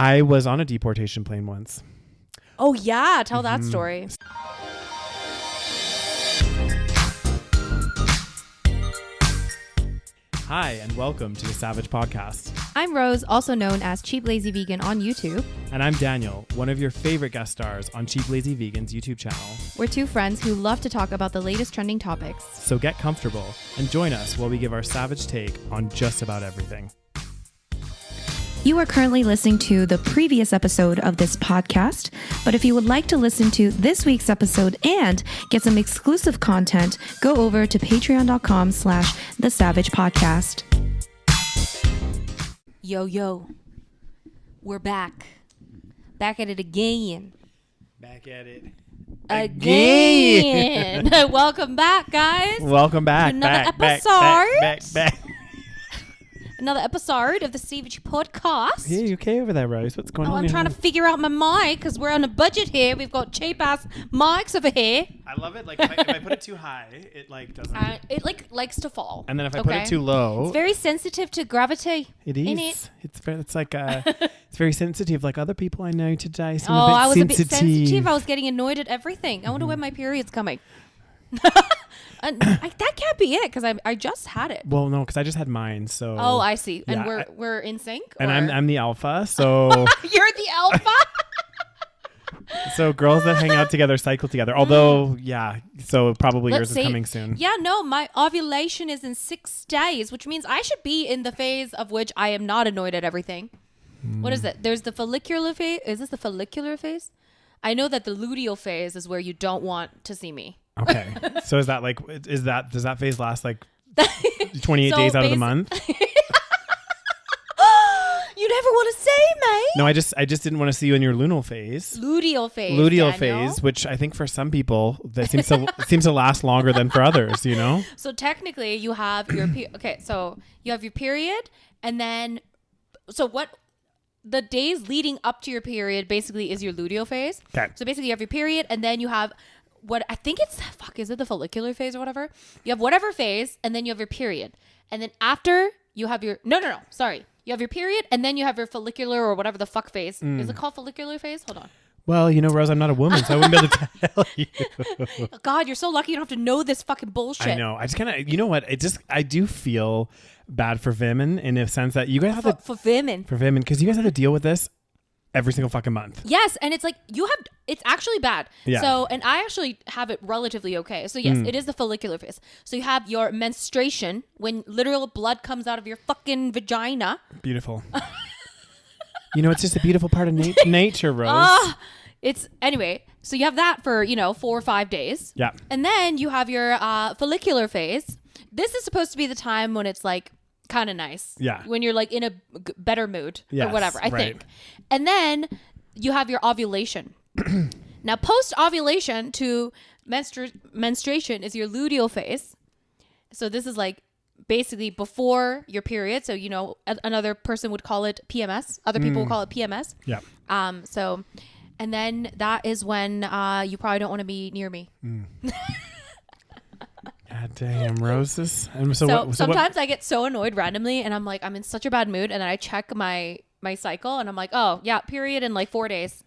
I was on a deportation plane once. Oh, yeah. Tell that story. Hi, and welcome to the SaVeg Podcast. I'm Rose, also known as Cheap Lazy Vegan on YouTube. And I'm Daniel, one of your favorite guest stars on Cheap Lazy Vegan's YouTube channel. We're two friends who love to talk about the latest trending topics. So get comfortable and join us while we give our savage take on just about everything. You are currently listening to the previous episode of this podcast, but if you would like to listen to this week's episode and get some exclusive content, go over to patreon.com/thesavagepodcast. Yo, we're back. Back at it again. Back at it. Again. Welcome back, guys. Welcome back. To another back. Another episode of the SaVeg Podcast. Yeah, you okay over there, Rose? What's going on? I'm trying to figure out my mic because we're on a budget here. We've got cheap ass mics over here. I love it. Like if I put it too high, it like doesn't. It likes to fall. And then if I put it too low, it's very sensitive to gravity. It is. It's very sensitive, like other people I know today. So I was a bit sensitive. I was getting annoyed at everything. I wonder when my period's coming. That can't be it because I just had it. Well, no, because I just had mine. So. Oh, I see. Yeah, and we're in sync. And I'm the alpha. So. You're the alpha. So girls that hang out together cycle together. Although, yeah. So probably yours is coming soon. Yeah, no, my ovulation is in 6 days, which means I should be in the phase of which I am not annoyed at everything. What is it? There's the follicular phase. Is this the follicular phase? I know that the luteal phase is where you don't want to see me. Okay. So is that does that phase last like 28 days out of the month? You never want to say, mate. No, I just didn't want to see you in your luteal phase. Luteal phase. Luteal phase, which I think for some people that seems to last longer than for others, you know? So technically you have your so you have your period and then what the days leading up to your period basically is your luteal phase. Okay. So basically you have your period and then you have what I think is it the follicular phase or whatever? You have whatever phase and then you have your period. And then after you have your you have your period and then you have your follicular or whatever the fuck phase. Is it called follicular phase? Hold on. Well, you know, Rose, I'm not a woman, so I wouldn't be able to tell you. God, you're so lucky you don't have to know this fucking bullshit. I know. I just kind of, you know what? I do feel bad for women in a sense that you guys have for women because you guys have to deal with this every single fucking month. Yes, and it's like it's actually bad. Yeah. So, and I actually have it relatively okay. So yes, it is the follicular phase. So you have your menstruation when literal blood comes out of your fucking vagina. Beautiful. You know, it's just a beautiful part of nature, Rose. Anyway, so you have that for, 4 or 5 days. Yeah. And then you have your follicular phase. This is supposed to be the time when it's like kind of nice. Yeah. When you're like in a better mood or whatever, I think. And then you have your ovulation. Now, post-ovulation to menstruation is your luteal phase. So this is like basically before your period. So, another person would call it PMS. Other people would call it PMS. Yeah. And then that is when you probably don't want to be near me. God damn, Roses. And sometimes I get so annoyed randomly and I'm like, I'm in such a bad mood. And then I check my cycle and I'm like, oh, yeah, period in like 4 days.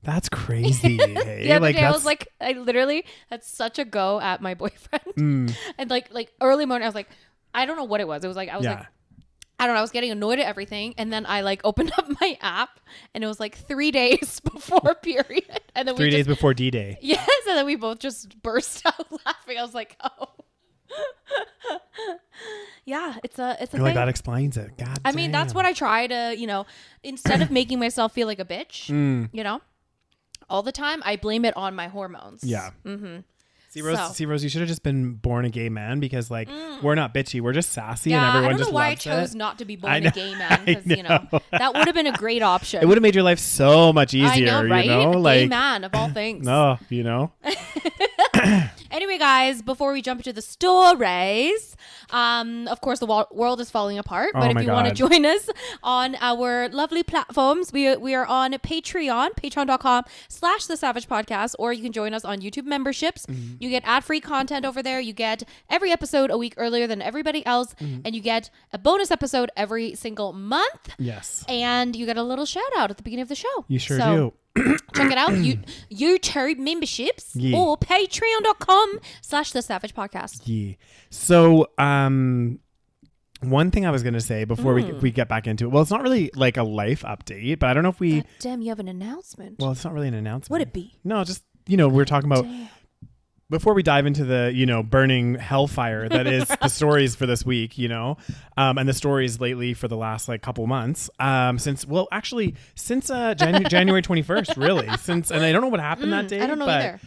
That's crazy. Hey? The other day I was like, I literally had such a go at my boyfriend. And like early morning, I was like, I don't know what it was. It was like, I was like, I don't know. I was getting annoyed at everything. And then I like opened up my app and it was like 3 days before period. And then 3 days before D-Day. Yes. And then we both just burst out laughing. I was like, oh. Yeah, it's a thing. Like that explains it. God I mean, that's what I try to, instead of making myself feel like a bitch, all the time, I blame it on my hormones. Yeah. Mm-hmm. See, Rose, you should have just been born a gay man because, like, we're not bitchy. We're just sassy and everyone just loves it. I don't know why I chose not to be born a gay man because, that would have been a great option. It would have made your life so much easier, I know, right? A gay man, of all things. No, Anyway, guys, before we jump into the stories, of course, the world is falling apart. But if you want to join us on our lovely platforms, we are on Patreon, patreon.com/the SaVeg Podcast, or you can join us on YouTube memberships. Mm-hmm. You get ad-free content over there. You get every episode a week earlier than everybody else, and you get a bonus episode every single month. Yes. And you get a little shout out at the beginning of the show. You sure do. Check it out. YouTube memberships or patreon.com/the SaVeg Podcast. Yeah. So, one thing I was going to say before we get back into it. Well, it's not really like a life update, but I don't know if we... God damn, you have an announcement. Well, it's not really an announcement. Would it be? No, just, we're talking about... Damn. Before we dive into the, burning hellfire that is the stories for this week, and the stories lately for the last couple months, since January 21st, really, and I don't know what happened that day. I don't know either.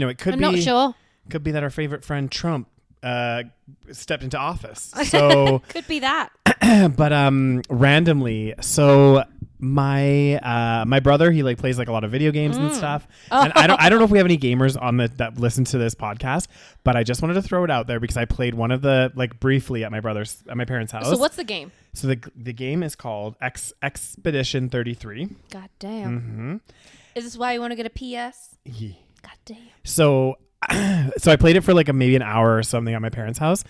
It could I'm be not sure. Could be that our favorite friend Trump stepped into office. So could be that. But randomly, so my brother, he plays a lot of video games and stuff. And I don't know if we have any gamers on that listen to this podcast, but I just wanted to throw it out there because I played one of the briefly at my parents' house. So what's the game? So the game is called Expedition 33. God damn. Mm-hmm. Is this why you want to get a PS? Yeah. God damn. So I played it for maybe an hour or something at my parents' house.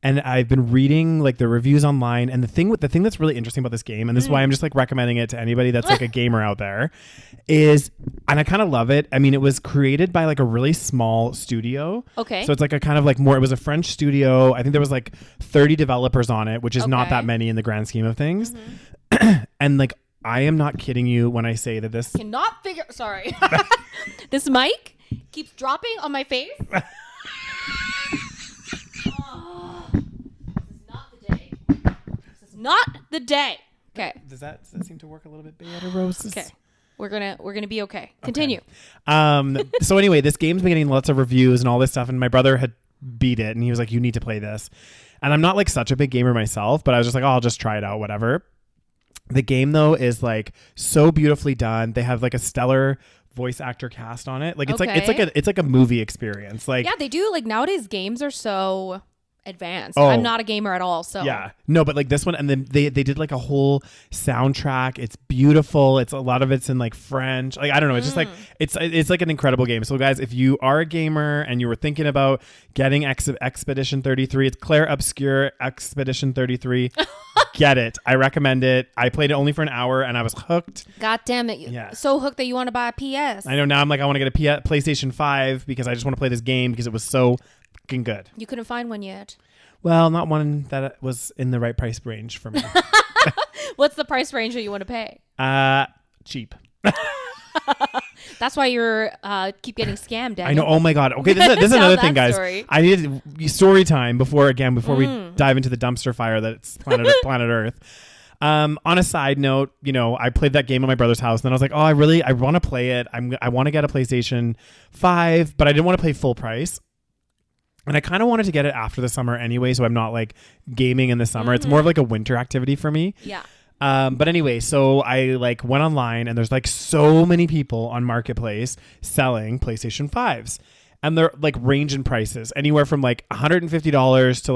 And I've been reading the reviews online, and the thing that's really interesting about this game, and this is why I'm just recommending it to anybody that's a gamer out there, is, and I kind of love it. I mean, it was created by a really small studio. Okay. So it's a kind of more. It was a French studio. I think there was 30 developers on it, which is not that many in the grand scheme of things. Mm-hmm. And I am not kidding you when I say that this cannot figure. Sorry, this mic keeps dropping on my face. Not the day. Okay. Does that seem to work a little bit better, Rose? Okay. We're gonna be okay. Continue. So anyway, this game's been getting lots of reviews and all this stuff, and my brother had beat it, and he was like, "You need to play this." And I'm not such a big gamer myself, but I was just I'll just try it out, whatever. The game though is so beautifully done. They have a stellar voice actor cast on it. It's like a movie experience. Yeah, they do. Nowadays games are so advanced. I'm not a gamer at all, so yeah, no, but this one, and then they did a whole soundtrack. It's beautiful. It's a lot of it's in French. I don't know. It's just it's an incredible game. So guys, if you are a gamer and you were thinking about getting Expedition 33, it's Claire Obscure Expedition 33. Get it. I recommend it. I played it only for an hour and I was hooked. God damn it. Yeah. So hooked that you want to buy a PS. I know. Now I'm I want to get a PlayStation 5 because I just want to play this game because it was so fucking good. You couldn't find one yet. Well, not one that was in the right price range for me. What's the price range that you want to pay? Cheap. That's why you're keep getting scammed. Daniel. I know. Oh my god. Okay, this is another thing, guys. Story. I needed story time before we dive into the dumpster fire that's planet Earth. On a side note, I played that game at my brother's house, and then I was like, oh, I want to play it. I want to get a PlayStation 5, but I didn't want to pay full price. And I kind of wanted to get it after the summer anyway, so I'm not gaming in the summer. Mm-hmm. It's more of a winter activity for me. Yeah. But anyway, so I went online, and there's so many people on Marketplace selling PlayStation 5s, and they're range in prices anywhere from $150 to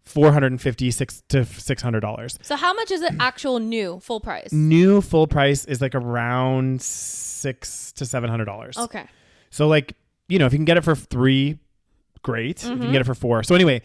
$450 to $600. So how much is it actual new full price? New full price is around $600 to $700. Okay. So if you can get it for $3, great. Mm-hmm. If you can get it for $4. So anyway,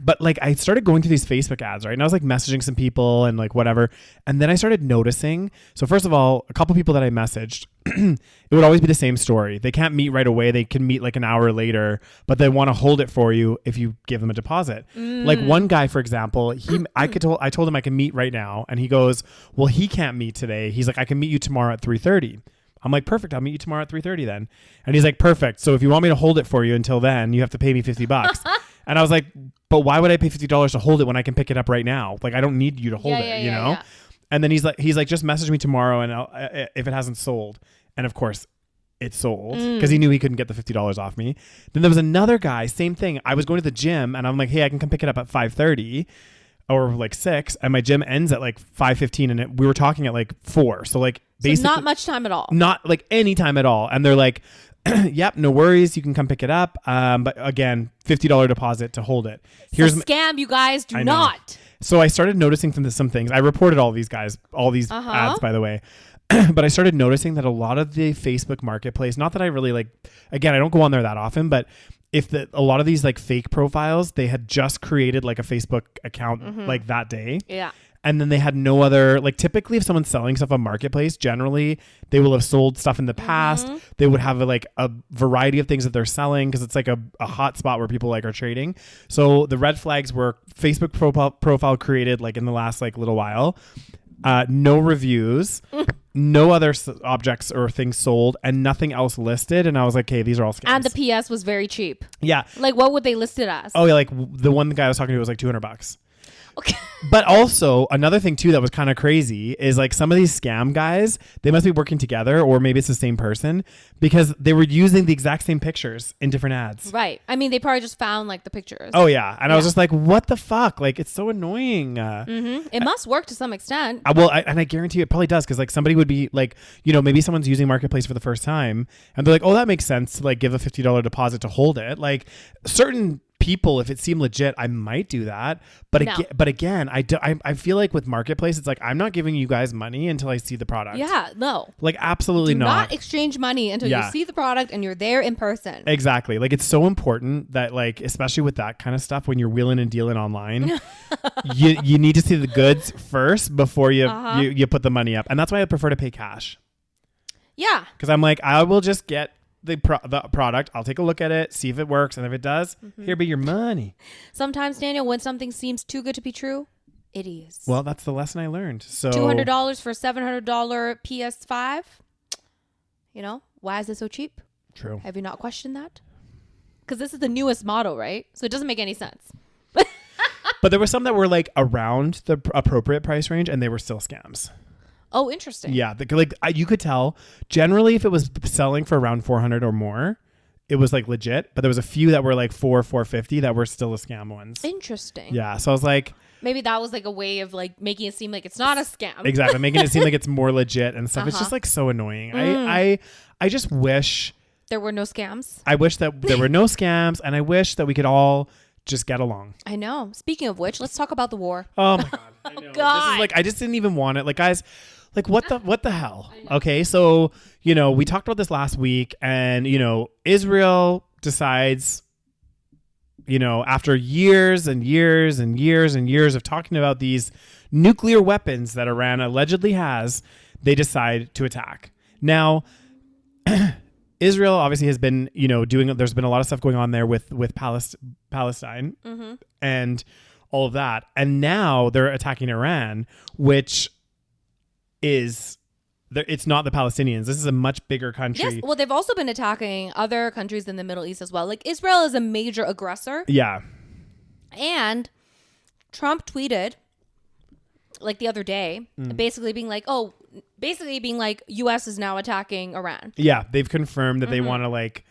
but I started going through these Facebook ads, right? And I was messaging some people and whatever. And then I started noticing. So first of all, a couple people that I messaged, it would always be the same story. They can't meet right away. They can meet an hour later, but they want to hold it for you if you give them a deposit. One guy, for example, I told him I can meet right now. And he goes, well, he can't meet today. He's I can meet you tomorrow at 3:30. I'm perfect. I'll meet you tomorrow at 3:30 then. And he's perfect. So if you want me to hold it for you until then, you have to pay me $50. And I was but why would I pay $50 to hold it when I can pick it up right now? I don't need you to hold it, you know? Yeah. And then he's just message me tomorrow and if it hasn't sold. And of course it sold because he knew he couldn't get the $50 off me. Then there was another guy, same thing. I was going to the gym and I'm hey, I can come pick it up at 5:30. Or 6, and my gym ends at 5:15, and we were talking at 4. So basically, so not much time at all. Not any time at all. And they're yep, no worries. You can come pick it up. But again, $50 deposit to hold it. Here's a scam, you guys. Do not. So I started noticing some things. I reported all these guys, all these ads, by the way. But I started noticing that a lot of the Facebook marketplace, not that I really like, again, I don't go on there that often, but a lot of these like fake profiles, they had just created like a Facebook account like that day. Yeah. And then they had no other, like typically if someone's selling stuff on marketplace, generally they will have sold stuff in the past. They would have a variety of things that they're selling because it's like a hot spot where people like are trading. So the red flags were Facebook profile created like in the last like little while. No reviews, no other objects or things sold, and nothing else listed. And I was like, okay, these are all scams. And the PS was very cheap. Yeah. Like what would they list it as? Oh yeah, like the one guy I was talking to was like $200. Okay. But also another thing too that was kind of crazy is like some of these scam guys, they must be working together, or maybe it's the same person, because they were using the exact same pictures in different ads. Right. I mean, they probably just found like the pictures. Oh yeah. And I was just like, what the fuck? Like it's so annoying. It must work to some extent. I guarantee it probably does, because like somebody would be like, maybe someone's using Marketplace for the first time and they're like, oh, that makes sense to like give a $50 deposit to hold it. Like certain people, if it seemed legit, I might do that. But again, I feel like with Marketplace, it's like I'm not giving you guys money until I see the product. Yeah, no. Like absolutely do not exchange money until you see the product and you're there in person. Exactly. Like it's so important that like, especially with that kind of stuff, when you're wheeling and dealing online, you need to see the goods first before you put the money up. And that's why I prefer to pay cash. Yeah. Because I'm like, I will just get the product. I'll take a look at it, see if it works, and if it does, here be your money. Sometimes, Daniel, when something seems too good to be true, it is. Well, that's the lesson I learned. So $200 for $700 PS5. Why is it so cheap? True. Have you not questioned that? Because this is the newest model, right? So it doesn't make any sense. But there were some that were like around the appropriate price range, and they were still scams. Oh, interesting. Yeah, you could tell. Generally, if it was selling for around 400 or more, it was like legit. But there was a few that were like $450 that were still the scam ones. Interesting. Yeah, so I was like, maybe that was like a way of like making it seem like it's not a scam. Exactly, making it seem like it's more legit and stuff. It's just like so annoying. I just wish there were no scams. I wish that there were no scams, and I wish that we could all just get along. I know. Speaking of which, let's talk about the war. Oh my god. I know. God. This is like, I just didn't even want it. Like, guys, like what the hell? Okay, so we talked about this last week, and Israel decides, after years and years and years and years of talking about these nuclear weapons that Iran allegedly has, they decide to attack. Now, Israel obviously has been, there's been a lot of stuff going on there with Palestine and all of that. And now they're attacking Iran, which is, it's not the Palestinians. This is a much bigger country. Yes. Well, they've also been attacking other countries in the Middle East as well. Like Israel is a major aggressor. Yeah. And Trump tweeted like the other day, basically being like, US is now attacking Iran. Yeah. They've confirmed that they want to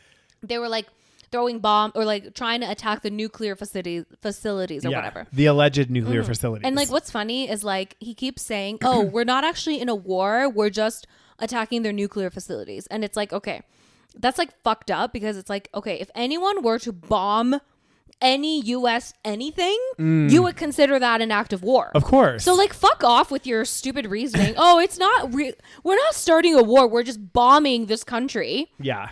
they were like throwing bombs or like trying to attack the nuclear facilities or whatever. The alleged nuclear facilities. And like what's funny is like he keeps saying, oh, we're not actually in a war. We're just attacking their nuclear facilities. And it's like, okay, that's like fucked up, because it's like, okay, if anyone were to bomb any US anything, you would consider that an act of war. Of course. So like fuck off with your stupid reasoning. Oh, it's not we're not starting a war. We're just bombing this country. Yeah.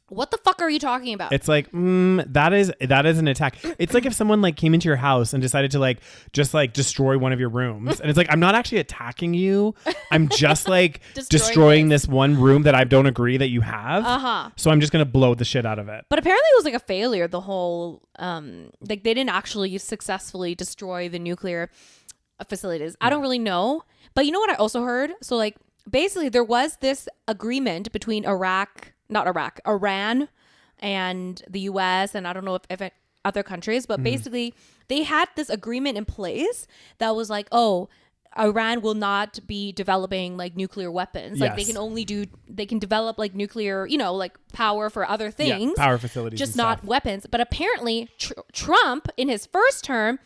What the fuck are you talking about? It's like, that is an attack. It's like if someone like came into your house and decided to just destroy one of your rooms. And it's like, I'm not actually attacking you. I'm just like destroying this one room that I don't agree that you have. So I'm just going to blow the shit out of it. But apparently it was like a failure. The whole, they didn't actually successfully destroy the nuclear facilities. I don't really know. But you know what I also heard? So like basically there was this agreement between Iran and the US, and I don't know if other countries, but basically they had this agreement in place that was like, oh, Iran will not be developing like nuclear weapons. Like they can develop like nuclear, like power for other things. Yeah, power facilities. Just not weapons. But apparently Trump in his first term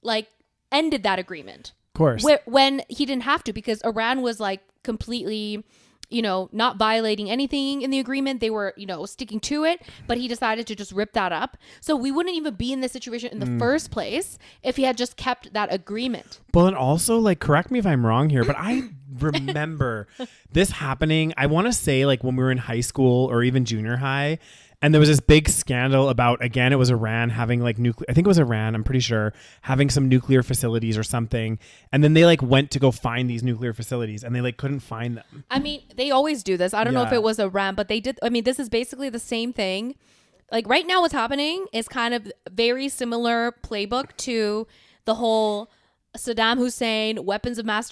like ended that agreement. Of course. When he didn't have to, because Iran was like completely not violating anything in the agreement. They were, sticking to it, but he decided to just rip that up. So we wouldn't even be in this situation in the first place if he had just kept that agreement. Well, and also, like, correct me if I'm wrong here, but I remember this happening. I want to say, like, when we were in high school or even junior high, and there was this big scandal about, again, it was Iran having like nuclear, I think it was Iran, I'm pretty sure, having some nuclear facilities or something. And then they like went to go find these nuclear facilities and they like couldn't find them. I mean, they always do this. I don't know if it was Iran, but they did. I mean, this is basically the same thing. Like right now what's happening is kind of very similar playbook to the whole Saddam Hussein, weapons of mass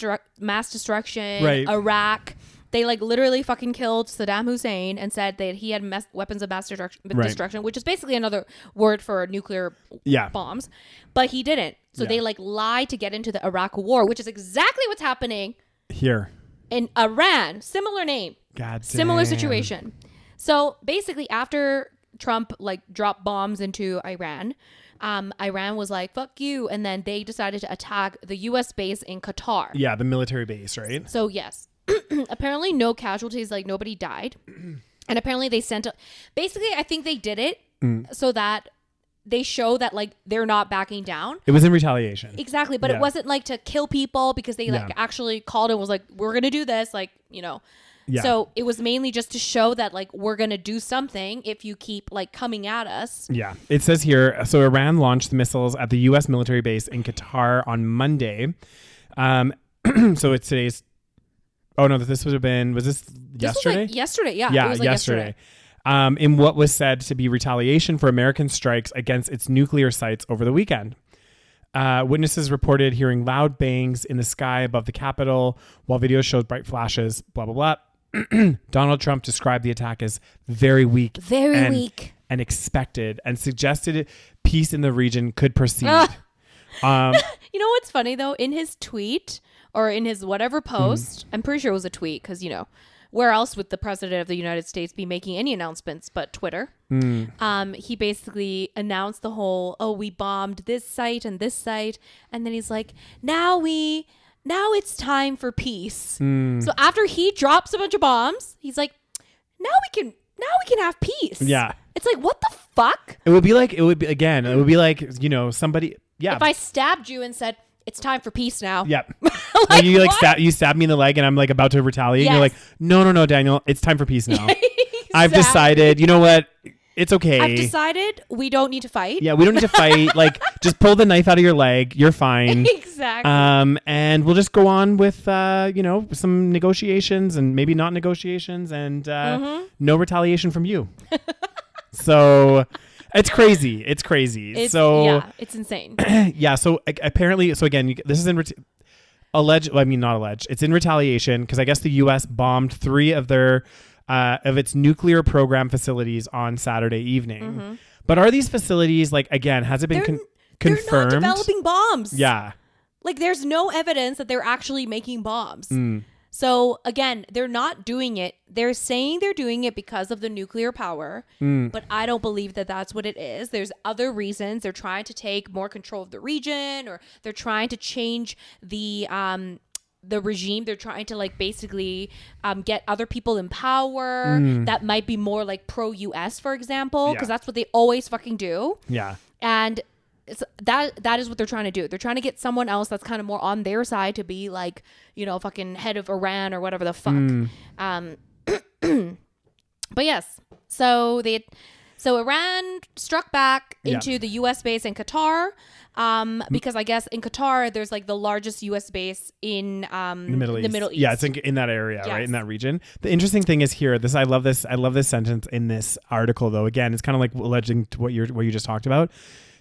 destruction, right. Iraq. They like literally fucking killed Saddam Hussein and said that he had weapons of mass destruction, which is basically another word for nuclear bombs. But he didn't. So they like lied to get into the Iraq war, which is exactly what's happening here in Iran. Similar name. God similar damn. Situation. So basically after Trump like dropped bombs into Iran, Iran was like, fuck you. And then they decided to attack the U.S. base in Qatar. Yeah, the military base, right? So yes. Apparently no casualties, like nobody died. And apparently they sent basically I think they did it so that they show that like they're not backing down. It was in retaliation. Exactly. But it wasn't like to kill people because they like actually called and was like, we're gonna do this, like, So it was mainly just to show that like we're gonna do something if you keep like coming at us. Yeah. It says here, so Iran launched the missiles at the US military base in Qatar on Monday. So it's today's Oh no! This would have been. Was this yesterday? Was like yesterday, yeah. Yeah, it was like yesterday. In what was said to be retaliation for American strikes against its nuclear sites over the weekend. Witnesses reported hearing loud bangs in the sky above the Capitol, while video showed bright flashes. Blah blah blah. Donald Trump described the attack as very weak, and expected, and suggested peace in the region could proceed. You know what's funny though? In his tweet. Or in his whatever post, I'm pretty sure it was a tweet because, where else would the president of the United States be making any announcements but Twitter? He basically announced the whole, we bombed this site and this site. And then he's like, now it's time for peace. So after he drops a bunch of bombs, he's like, now we can have peace. Yeah. It's like, what the fuck? It would be like, somebody. Yeah. If I stabbed you and said, it's time for peace now. Yep. like you stab me in the leg and I'm like about to retaliate. Yes. And you're like, no, Daniel, it's time for peace now. Exactly. I've decided, you know what? It's okay. I've decided we don't need to fight. Yeah, we don't need to fight. Like, just pull the knife out of your leg. You're fine. Exactly. And we'll just go on with, some negotiations and maybe not negotiations and no retaliation from you. So... It's crazy. It's insane. Yeah. So apparently, again, this is not alleged. It's in retaliation because I guess the U.S. bombed 3 of their of its nuclear program facilities on Saturday evening. But are these facilities like, again, has it been confirmed? They're not developing bombs. Yeah. Like there's no evidence that they're actually making bombs. So again, they're not doing it. They're saying they're doing it because of the nuclear power, but I don't believe that that's what it is. There's other reasons. They're trying to take more control of the region, or they're trying to change the regime. They're trying to like basically get other people in power that might be more like pro-US, for example, because that's what they always fucking do. Yeah. And that is what they're trying to do. They're trying to get someone else that's kind of more on their side to be like, fucking head of Iran or whatever the fuck. But yes, so Iran struck back into the U.S. base in Qatar, because I guess in Qatar there's like the largest U.S. base in the Middle East. Yeah, it's in that area, right, in that region. The interesting thing is here. I love this sentence in this article, though. Again, it's kind of like alleging to what you just talked about.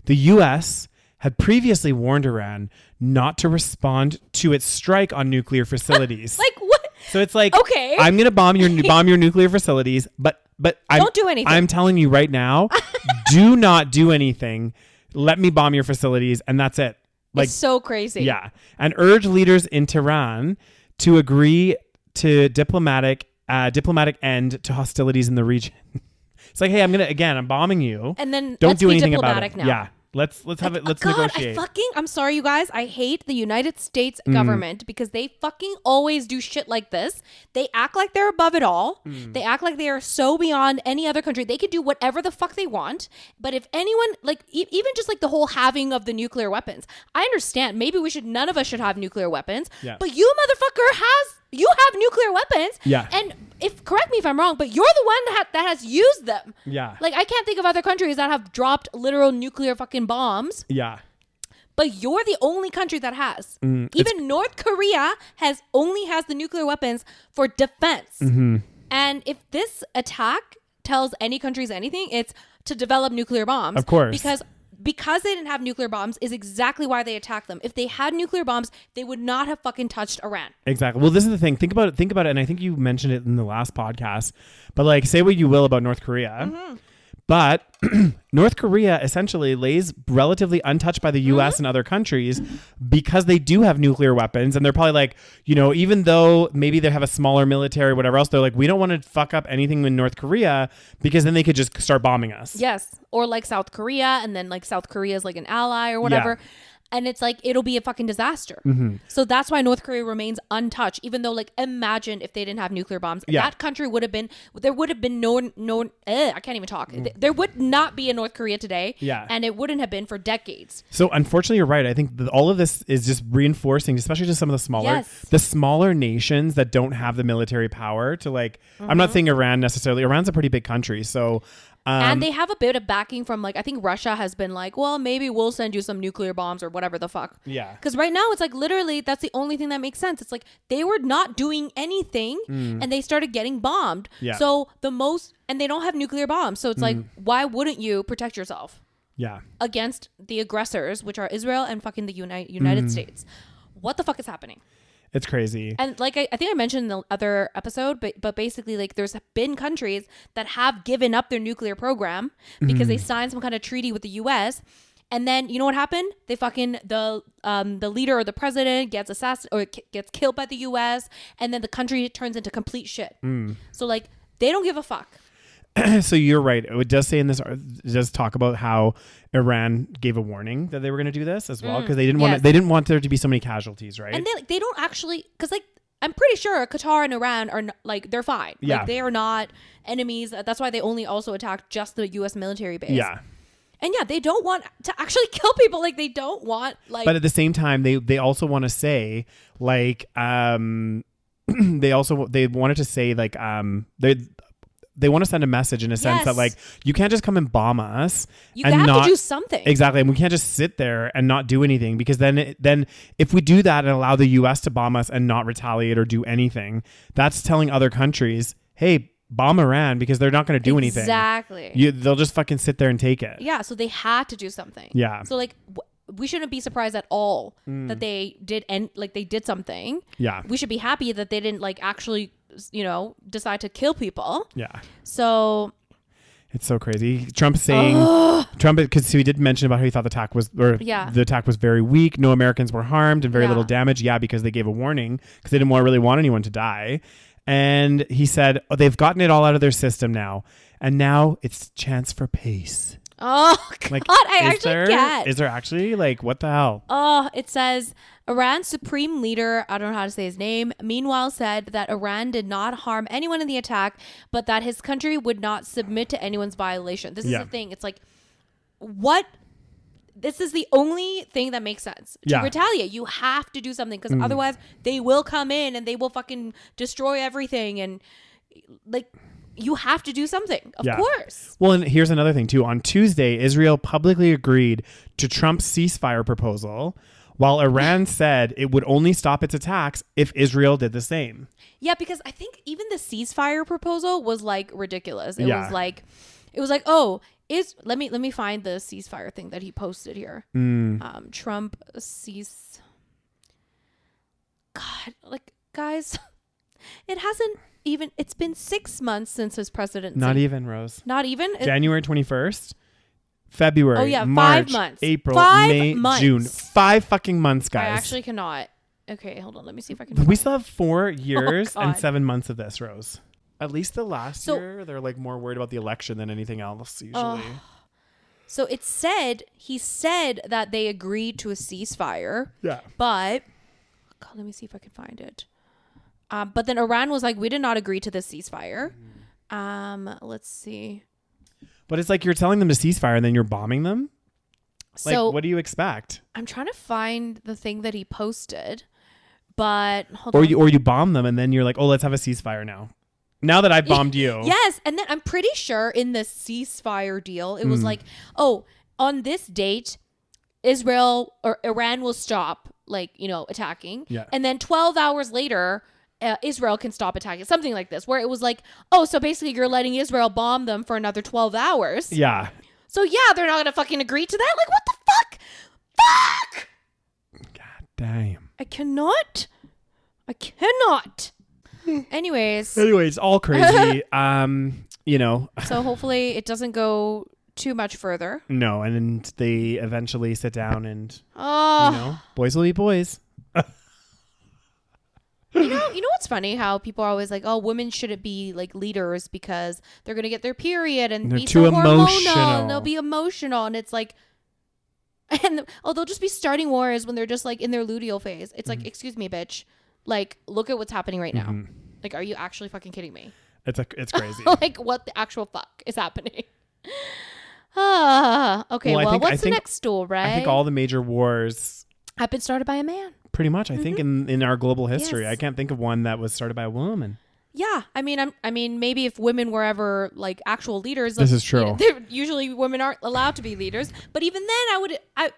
The U.S. had previously warned Iran not to respond to its strike on nuclear facilities. Like what? So it's like, okay, I'm going to bomb your nuclear facilities, but don't do anything. I'm telling you right now, do not do anything. Let me bomb your facilities, and that's it. Like, it's so crazy. Yeah, and urge leaders in Tehran to agree to diplomatic end to hostilities in the region. It's like, hey, I'm bombing you, and then don't do anything about it. Now. Yeah, Let's have it. Let's negotiate. I'm sorry, you guys. I hate the United States government because they fucking always do shit like this. They act like they're above it all. They act like they are so beyond any other country. They can do whatever the fuck they want. But if anyone, like, even just like the whole having of the nuclear weapons, I understand. Maybe none of us should have nuclear weapons. Yeah. But you motherfucker you have nuclear weapons. Yeah. And correct me if I'm wrong, but you're the one that has used them. Yeah. Like, I can't think of other countries that have dropped literal nuclear fucking bombs. Yeah. But you're the only country that has. Even North Korea only has the nuclear weapons for defense. And if this attack tells any countries anything, it's to develop nuclear bombs. Of course. Because they didn't have nuclear bombs is exactly why they attacked them. If they had nuclear bombs, they would not have fucking touched Iran. Exactly. Well, this is the thing. Think about it. And I think you mentioned it in the last podcast, but like, say what you will about North Korea, but North Korea essentially lays relatively untouched by the US and other countries because they do have nuclear weapons. And they're probably like, even though maybe they have a smaller military, whatever else, they're like, we don't want to fuck up anything in North Korea because then they could just start bombing us. Yes. Or like South Korea, and then like South Korea is like an ally or whatever. Yeah. And it's like, it'll be a fucking disaster. So that's why North Korea remains untouched, even though, like, imagine if they didn't have nuclear bombs. Yeah. That country there would have been no I can't even talk. There would not be a North Korea today. Yeah. And it wouldn't have been for decades. So unfortunately, you're right. I think all of this is just reinforcing, especially to some of the smaller nations that don't have the military power to, like, I'm not saying Iran necessarily. Iran's a pretty big country. So... and they have a bit of backing from, like, I think Russia has been like, well, maybe we'll send you some nuclear bombs or whatever the fuck. Yeah. Because right now it's like, literally, that's the only thing that makes sense. It's like they were not doing anything and they started getting bombed. Yeah. So and they don't have nuclear bombs. So it's like, why wouldn't you protect yourself? Yeah. Against the aggressors, which are Israel and fucking the United States. What the fuck is happening? It's crazy. And like I think I mentioned in the other episode, but basically, like, there's been countries that have given up their nuclear program because they signed some kind of treaty with the US. And then you know what happened? They fucking the leader or the president gets assassinated or gets killed by the US, and then the country turns into complete shit. So like they don't give a fuck. So you're right. It does say in this, it does talk about how Iran gave a warning that they were going to do this as well because they didn't want there to be so many casualties, right? And they don't actually, because like I'm pretty sure Qatar and Iran are like they're fine. Yeah. Like they are not enemies. That's why they only also attacked just the U.S. military base. Yeah. And yeah, they don't want to actually kill people. Like they don't want like. But at the same time, they also want to say like they wanted to say like they want to send a message in a sense that like you can't just come and bomb us. You have to do something. Exactly. And we can't just sit there and not do anything because then if we do that and allow the US to bomb us and not retaliate or do anything, that's telling other countries, hey, bomb Iran because they're not going to do anything. Exactly. They'll just fucking sit there and take it. Yeah. So they had to do something. Yeah. So like we shouldn't be surprised at all that they did they did something. Yeah. We should be happy that they didn't like actually decide to kill people. Yeah. So it's so crazy. Trump saying because he did mention about how he thought the attack was very weak. No Americans were harmed and very little damage. Yeah, because they gave a warning because they didn't really want anyone to die. And he said, they've gotten it all out of their system now. And now it's chance for peace. Oh, God, like, Is there actually, like, what the hell? Oh, it says, Iran's supreme leader, I don't know how to say his name, meanwhile said that Iran did not harm anyone in the attack, but that his country would not submit to anyone's violation. This is the thing. It's like, what? This is the only thing that makes sense. To retaliate, you have to do something because otherwise they will come in and they will fucking destroy everything and, like... You have to do something, of course. Well, and here's another thing, too. On Tuesday, Israel publicly agreed to Trump's ceasefire proposal, while Iran said it would only stop its attacks if Israel did the same. Yeah, because I think even the ceasefire proposal was, like, ridiculous. It was like, oh, let me find the ceasefire thing that he posted here. Trump cease. God, like, guys, it hasn't even it's been 6 months since his presidency. Not even, Rose. Not even? January 21st, February, March, 5 months. April, May, months. June. 5 fucking months, guys. I actually cannot. Okay, hold on. Let me see if I can. We still have 4 years and 7 months of this, Rose. At least the last year, they're like more worried about the election than anything else usually. So he said that they agreed to a ceasefire. Yeah. But God, let me see if I can find it. But then Iran was like, we did not agree to this ceasefire. Let's see. But it's like you're telling them to ceasefire and then you're bombing them. Like, So what do you expect? I'm trying to find the thing that he posted, but hold Or on. you bomb them and then you're like, oh, let's have a ceasefire now. Now that I've bombed you. Yes, and then I'm pretty sure in the ceasefire deal, it was like, oh, on this date, Israel or Iran will stop, like, attacking. Yeah. And then 12 hours later, Israel can stop attacking. Something like this, where it was like, oh, so basically you're letting Israel bomb them for another 12 hours. Yeah. So yeah, they're not going to fucking agree to that. Like, what the fuck? Fuck! God damn. I cannot. Anyways, all crazy. So hopefully it doesn't go too much further. No, and they eventually sit down and boys will be boys. You know what's funny? How people are always like, oh, women shouldn't be like leaders because they're gonna get their period and they're be too so hormonal emotional. and they'll be emotional, and it's like, they'll just be starting wars when they're just like in their luteal phase. It's like, excuse me, bitch. Like, look at what's happening right now. Like, are you actually fucking kidding me? It's crazy. Like, what the actual fuck is happening? Okay, well, what's the next story, right? I think all the major wars have been started by a man. Pretty much, I think in our global history. Yes. I can't think of one that was started by a woman. Yeah, I mean, maybe if women were ever like actual leaders, this is true. Usually, women aren't allowed to be leaders. But even then,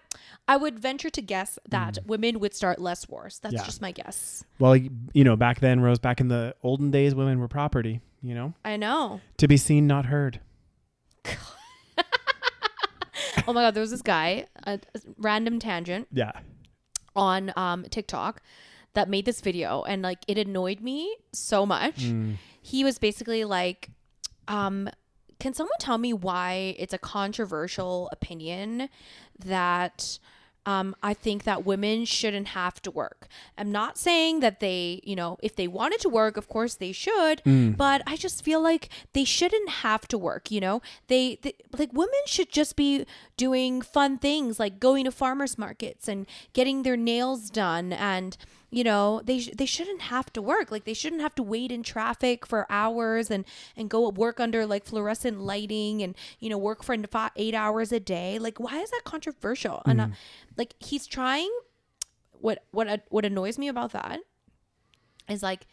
I would venture to guess that women would start less wars. That's just my guess. Well, back then, Rose, back in the olden days, women were property. I know. To be seen, not heard. Oh my God, there was this guy, a random tangent. Yeah. On TikTok that made this video, and like it annoyed me so much. He was basically like, can someone tell me why it's a controversial opinion that I think that women shouldn't have to work? I'm not saying that they, if they wanted to work, of course they should, but I just feel like they shouldn't have to work. They like, women should just be doing fun things like going to farmers markets and getting their nails done, and they shouldn't have to work. Like, they shouldn't have to wait in traffic for hours and go work under like fluorescent lighting and work for 8 hours a day. Like, why is that controversial? And like, he's trying. What annoys me about that is like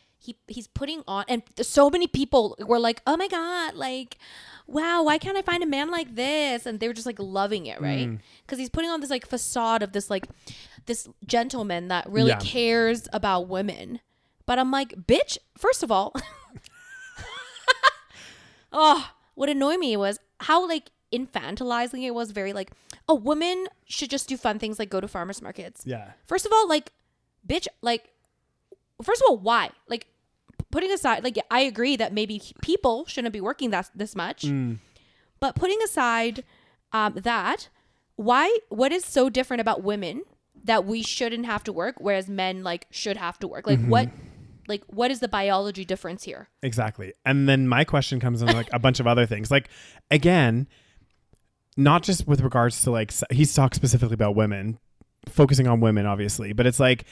he's putting on, and so many people were like, oh my God, like, wow, why can't I find a man like this? And they were just like loving it, right? Because he's putting on this like facade of this like this gentleman that really cares about women. But I'm like, bitch, first of all, what annoyed me was how like infantilizing it was. Very like, a woman should just do fun things like go to farmers markets. Yeah. First of all, like, bitch, like, first of all, why? Like, putting aside, like, I agree that maybe people shouldn't be working this much, but putting aside that, what is so different about women that we shouldn't have to work, whereas men like should have to work? Like, what is the biology difference here? Exactly. And then my question comes in like a bunch of other things. Like, again, not just with regards to like, he's talked specifically about women, focusing on women, obviously, but it's like,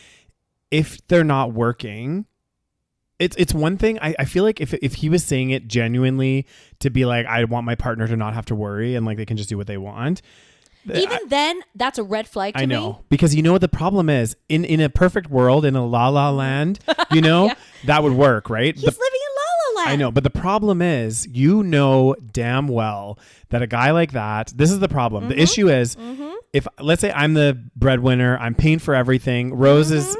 if they're not working, it's one thing. I feel like if he was saying it genuinely to be like, I want my partner to not have to worry and like they can just do what they want. Even then, that's a red flag to me. I know. Because you know what the problem is? In a perfect world, in a la land, that would work, right? He's living in la land. I know. But the problem is, damn well that a guy like that, this is the problem. The issue is, if, let's say I'm the breadwinner, I'm paying for everything. Rose is,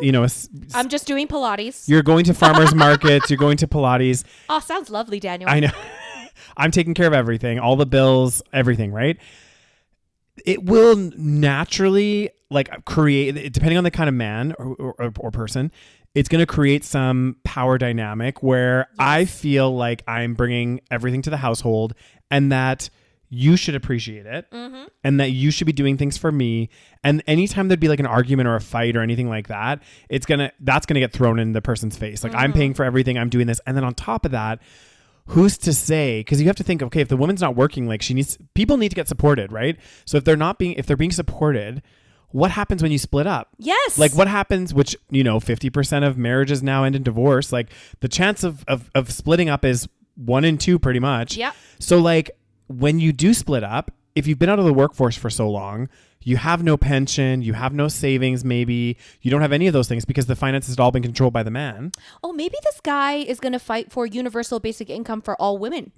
I'm just doing Pilates. You're going to farmers markets. You're going to Pilates. Oh, sounds lovely, Daniel. I know. I'm taking care of everything, all the bills, everything, right? It will naturally like create, depending on the kind of man or person, it's going to create some power dynamic where I feel like I'm bringing everything to the household and that you should appreciate it and that you should be doing things for me. And anytime there'd be like an argument or a fight or anything like that, that's going to get thrown in the person's face. Like, I'm paying for everything. I'm doing this. And then on top of that, who's to say? Because you have to think, okay, if the woman's not working, like people need to get supported, right? So if they're being supported, what happens when you split up? Yes. Like what happens, which, 50% of marriages now end in divorce. Like the chance of splitting up is 1 in 2 pretty much. Yeah. So like when you do split up, if you've been out of the workforce for so long, you have no pension, you have no savings, maybe you don't have any of those things because the finances had all been controlled by the man. Oh, maybe this guy is going to fight for universal basic income for all women.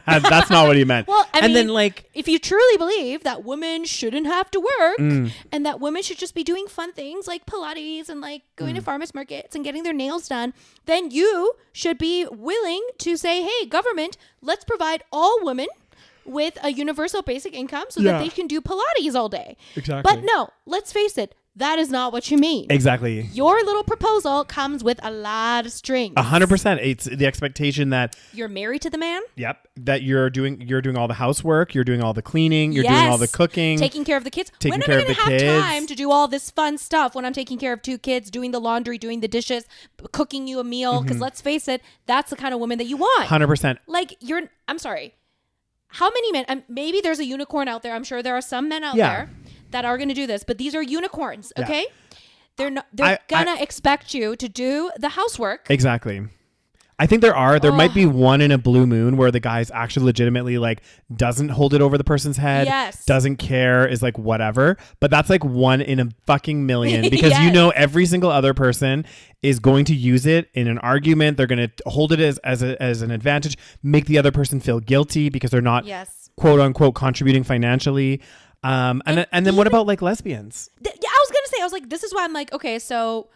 That's not what he meant. Well, I mean, then like, if you truly believe that women shouldn't have to work and that women should just be doing fun things like Pilates and like going to farmers markets and getting their nails done, then you should be willing to say, hey, government, let's provide all women with a universal basic income so that they can do Pilates all day. Exactly. But no, let's face it, that is not what you mean. Exactly. Your little proposal comes with a lot of strings. 100%. It's the expectation that you're married to the man. Yep. That you're doing all the housework, you're doing all the cleaning, you're doing all the cooking, taking care of the kids. When am I going to have time to do all this fun stuff when I'm taking care of 2 kids, doing the laundry, doing the dishes, cooking you a meal? Because let's face it, that's the kind of woman that you want. 100%. Like I'm sorry. How many men, maybe there's a unicorn out there. I'm sure there are some men out there that are going to do this, but these are unicorns. Okay. Yeah. They're going to expect you to do the housework. Exactly. I think there might be one in a blue moon where the guy's actually legitimately like doesn't hold it over the person's head, doesn't care, is like whatever. But that's like 1 in a fucking million because every single other person is going to use it in an argument. They're going to hold it as an advantage, make the other person feel guilty because they're not quote unquote contributing financially. And then what about like lesbians? I was going to say, I was like, this is why I'm like, okay, so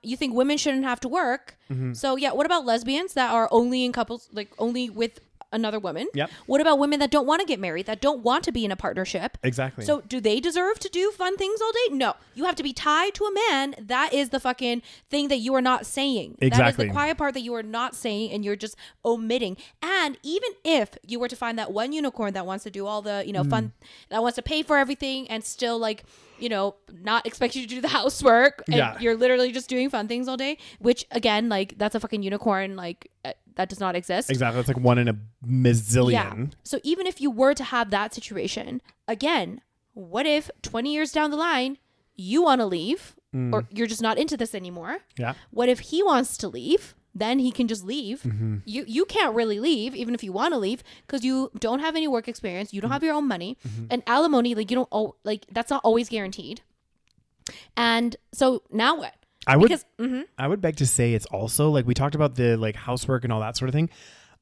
you think women shouldn't have to work. So what about lesbians that are only in couples, like only with another woman? Yep. What about women that don't want to get married, that don't want to be in a partnership? Exactly. So do they deserve to do fun things all day? No. You have to be tied to a man. That is the fucking thing that you are not saying. Exactly. That is the quiet part that you are not saying and you're just omitting. And even if you were to find that one unicorn that wants to do all the, fun, that wants to pay for everything and still like, not expect you to do the housework and you're literally just doing fun things all day, which again, like that's a fucking unicorn, like that does not exist. Exactly. It's like 1 in a mazillion. Yeah. So even if you were to have that situation, again, what if 20 years down the line, you want to leave or you're just not into this anymore? Yeah. What if he wants to leave? Then he can just leave. You can't really leave, even if you want to leave, because you don't have any work experience. You don't have your own money, and alimony, like you don't that's not always guaranteed. And so now what? I would beg to say it's also like we talked about the like housework and all that sort of thing.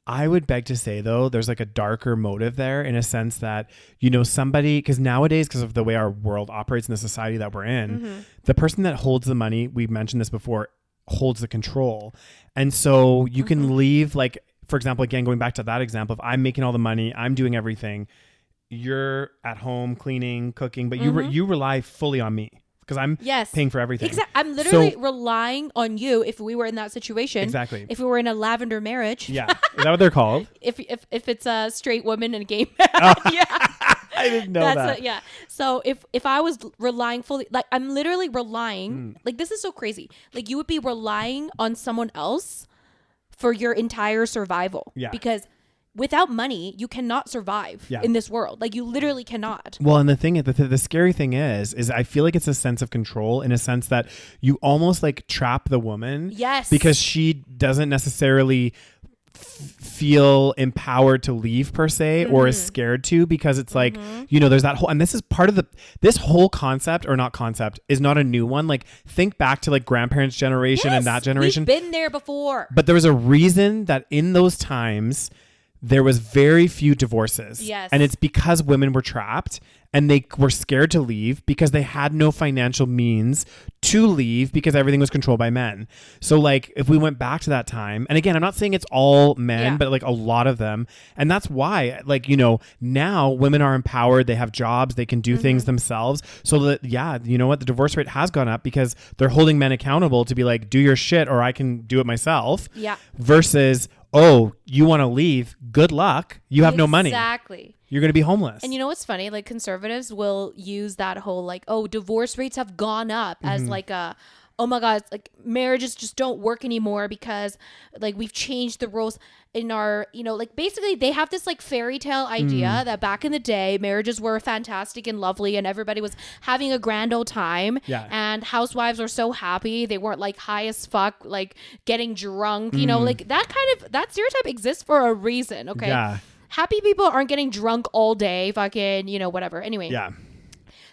I would beg to say though, there's like a darker motive there in a sense that, somebody, because nowadays, because of the way our world operates in the society that we're in, the person that holds the money, we've mentioned this before, holds the control. And so you can leave, like, for example, again, going back to that example, if I'm making all the money, I'm doing everything, you're at home cleaning, cooking, but you rely fully on me because I'm paying for everything. Exactly. I'm literally relying on you if we were in that situation. Exactly. If we were in a lavender marriage. Yeah. Is that what they're called? if it's a straight woman and a gay man. Yeah. I didn't know that. So if I was relying fully, like I'm literally relying, like this is so crazy. Like you would be relying on someone else for your entire survival. Yeah. Because without money, you cannot survive in this world. Like you literally cannot. Well, and the scary thing is I feel like it's a sense of control in a sense that you almost like trap the woman. Yes. Because she doesn't necessarily feel empowered to leave per se or is scared to, because it's like there's that whole, and this is part of this whole concept, or not concept, is not a new one. Like think back to like grandparents' generation and that generation. We've been there before, but there was a reason that in those times there was very few divorces. Yes. And it's because women were trapped and they were scared to leave because they had no financial means to leave because everything was controlled by men. So like if we went back to that time, and again, I'm not saying it's all men, but like a lot of them. And that's why like, now women are empowered. They have jobs. They can do things themselves. So that, the divorce rate has gone up because they're holding men accountable to be like, do your shit or I can do it myself. Yeah. Versus, oh, you want to leave? Good luck. You have no money. Exactly. You're going to be homeless. And you know what's funny? Like conservatives will use that whole like, oh, divorce rates have gone up as like a oh my God, it's like marriages just don't work anymore because like we've changed the rules in our, like basically they have this like fairy tale idea that back in the day marriages were fantastic and lovely and everybody was having a grand old time and housewives are so happy. They weren't like high as fuck, like getting drunk, like that stereotype exists for a reason. Okay. Yeah. Happy people aren't getting drunk all day, fucking, whatever. Anyway. Yeah.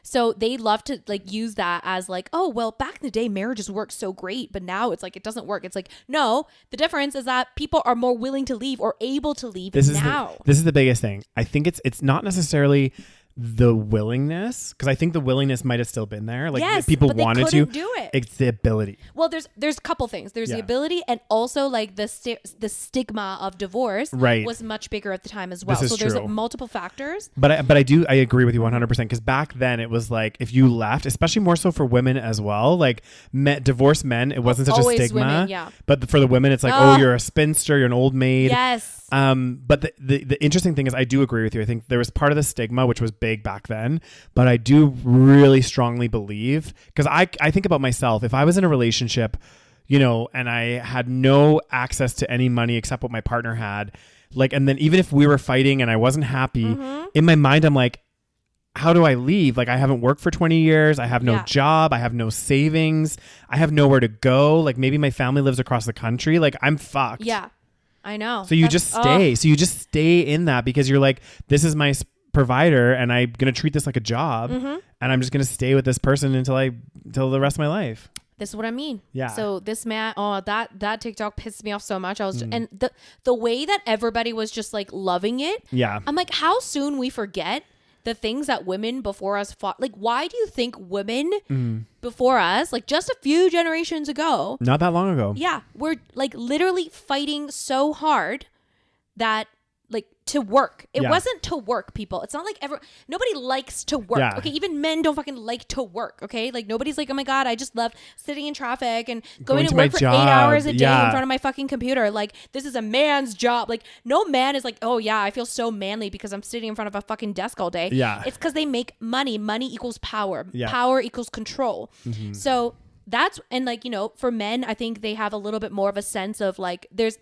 So they love to like use that as like, oh, well, back in the day, marriages worked so great, but now it's like, it doesn't work. It's like, no, the difference is that people are more willing to leave or able to leave now. This is the biggest thing. I think it's not necessarily the willingness, because I think the willingness might have still been there. Like yes, people but they wanted couldn't to do it. It's the ability. Well, there's a couple things. There's the ability, and also like the stigma of divorce was much bigger at the time as well. So there's multiple factors. But I agree with you 100%, because back then it was like if you left, especially more so for women as well, like divorced men, it wasn't such a stigma. Women, but for the women, it's like, oh, you're a spinster, you're an old maid. Yes. But the interesting thing is, I do agree with you. I think there was part of the stigma, which was big back then, but I do really strongly believe, because I think about myself, if I was in a relationship, and I had no access to any money except what my partner had, like, and then even if we were fighting and I wasn't happy, in my mind, I'm like, how do I leave? Like, I haven't worked for 20 years. I have no job. I have no savings. I have nowhere to go. Like, maybe my family lives across the country. Like, I'm fucked. Yeah. I know. So you just stay. So you just stay in that because you're like, this is my provider and I'm going to treat this like a job and I'm just going to stay with this person until the rest of my life. This is what I mean. Yeah. So this man, that TikTok pissed me off so much. I was and the way that everybody was just like loving it. Yeah. I'm like, how soon we forget the things that women before us fought. Like, why do you think women before us, like just a few generations ago, not that long ago, we're like literally fighting so hard that like to work. It wasn't to work, people. It's not like nobody likes to work. Yeah. Okay, even men don't fucking like to work. Okay, like nobody's like, oh my God, I just love sitting in traffic and going to work for 8 hours a day in front of my fucking computer. Like, this is a man's job. Like, no man is like, oh yeah, I feel so manly because I'm sitting in front of a fucking desk all day. Yeah. It's because they make money. Money equals power. Yeah. Power equals control. So that's, and like, for men, I think they have a little bit more of a sense of like, there's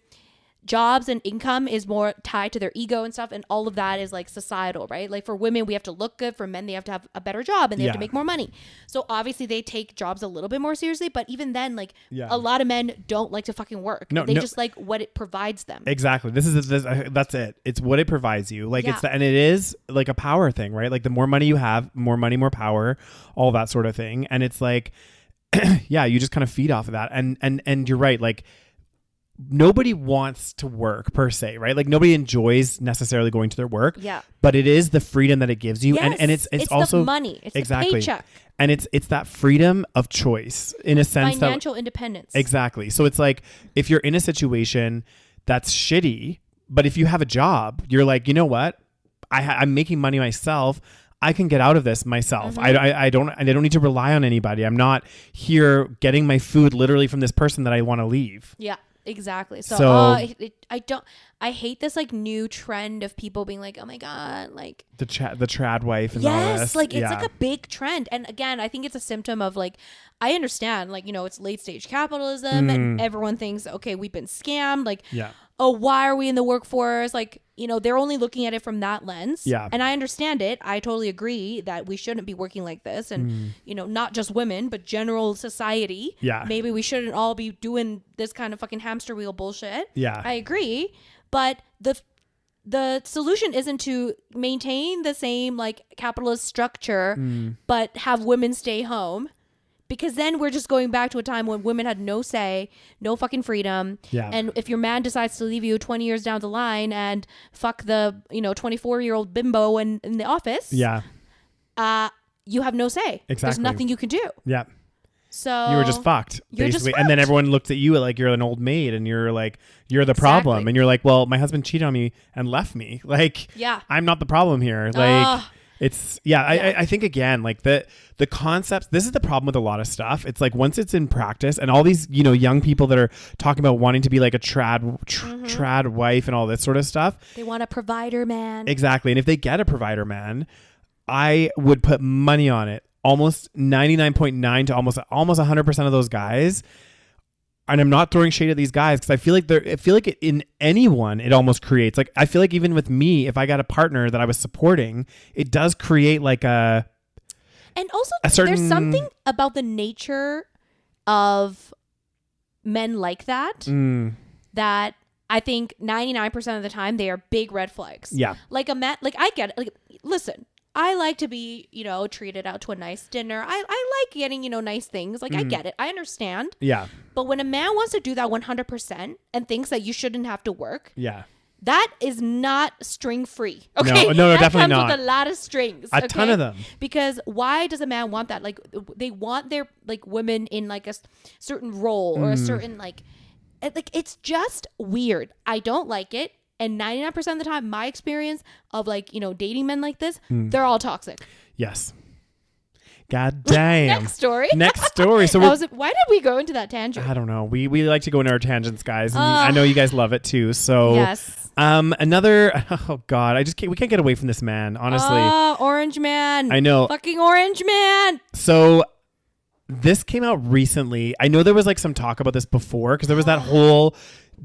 jobs and income is more tied to their ego and stuff, and all of that is like societal, right? Like for women, we have to look good. For men, they have to have a better job and they have to make more money. So obviously they take jobs a little bit more seriously, but even then, like a lot of men don't like to fucking work. They just like what it provides them. Exactly. That's it. It's what it provides you. Like and it is like a power thing, right? Like the more money you have, more money, more power, all that sort of thing. And it's like, you just kind of feed off of that. And you're right. Like, nobody wants to work per se, right? Like nobody enjoys necessarily going to their work. Yeah. But it is the freedom that it gives you. Yes, and it's also the money. It's exactly. the paycheck. And it's that freedom of choice in a sense. Financial independence. Exactly. So it's like if you're in a situation that's shitty, but if you have a job, you're like, you know what? I'm making money myself. I can get out of this myself. I don't need to rely on anybody. I'm not here getting my food literally from this person that I want to leave. Yeah. Exactly. So I hate this like new trend of people being like, oh my God, like the trad wife and all this. Like it's like a big trend. And again, I think it's a symptom of like, I understand like, it's late stage capitalism and everyone thinks, okay, we've been scammed. Like, oh, why are we in the workforce? Like, they're only looking at it from that lens. Yeah. And I understand it. I totally agree that we shouldn't be working like this. And, not just women, but general society. Yeah. Maybe we shouldn't all be doing this kind of fucking hamster wheel bullshit. Yeah. I agree. But the solution isn't to maintain the same like capitalist structure, but have women stay home. Because then we're just going back to a time when women had no say, no fucking freedom. Yeah. And if your man decides to leave you 20 years down the line and fuck the, 24-year-old bimbo in the office, you have no say. Exactly. There's nothing you can do. Yeah. So you were just fucked, basically. And then everyone looked at you like you're an old maid and you're like, you're the problem. And you're like, well, my husband cheated on me and left me. Like, I'm not the problem here. Like, it's I think again, like the concepts, this is the problem with a lot of stuff. It's like once it's in practice and all these, young people that are talking about wanting to be like a trad wife and all this sort of stuff. They want a provider man. Exactly. And if they get a provider man, I would put money on it. almost 99.9 to almost 100% of those guys, and I'm not throwing shade at these guys because I feel like in anyone it almost creates, like, I feel like even with me, if I got a partner that I was supporting, it does create like a. And also, there's something about the nature of men like that that I think 99% of the time they are big red flags. Yeah. Like a man, like I get it. Like, listen, I like to be, treated out to a nice dinner. I like getting, nice things. Like, I get it. I understand. Yeah. But when a man wants to do that 100% and thinks that you shouldn't have to work. Yeah. That is not string free. Okay. No, that definitely comes not. with a lot of strings. A ton of them. Because why does a man want that? Like, they want their like women in like a certain role or a certain like it's just weird. I don't like it. And 99% of the time, my experience of like, dating men like this, they're all toxic. Yes. God damn. Next story. So why did we go into that tangent? I don't know. We like to go into our tangents, guys. And I know you guys love it too. So yes. Another. Oh God, we can't get away from this man. Honestly. Orange man. I know. Fucking orange man. So this came out recently. I know there was like some talk about this before because there was that whole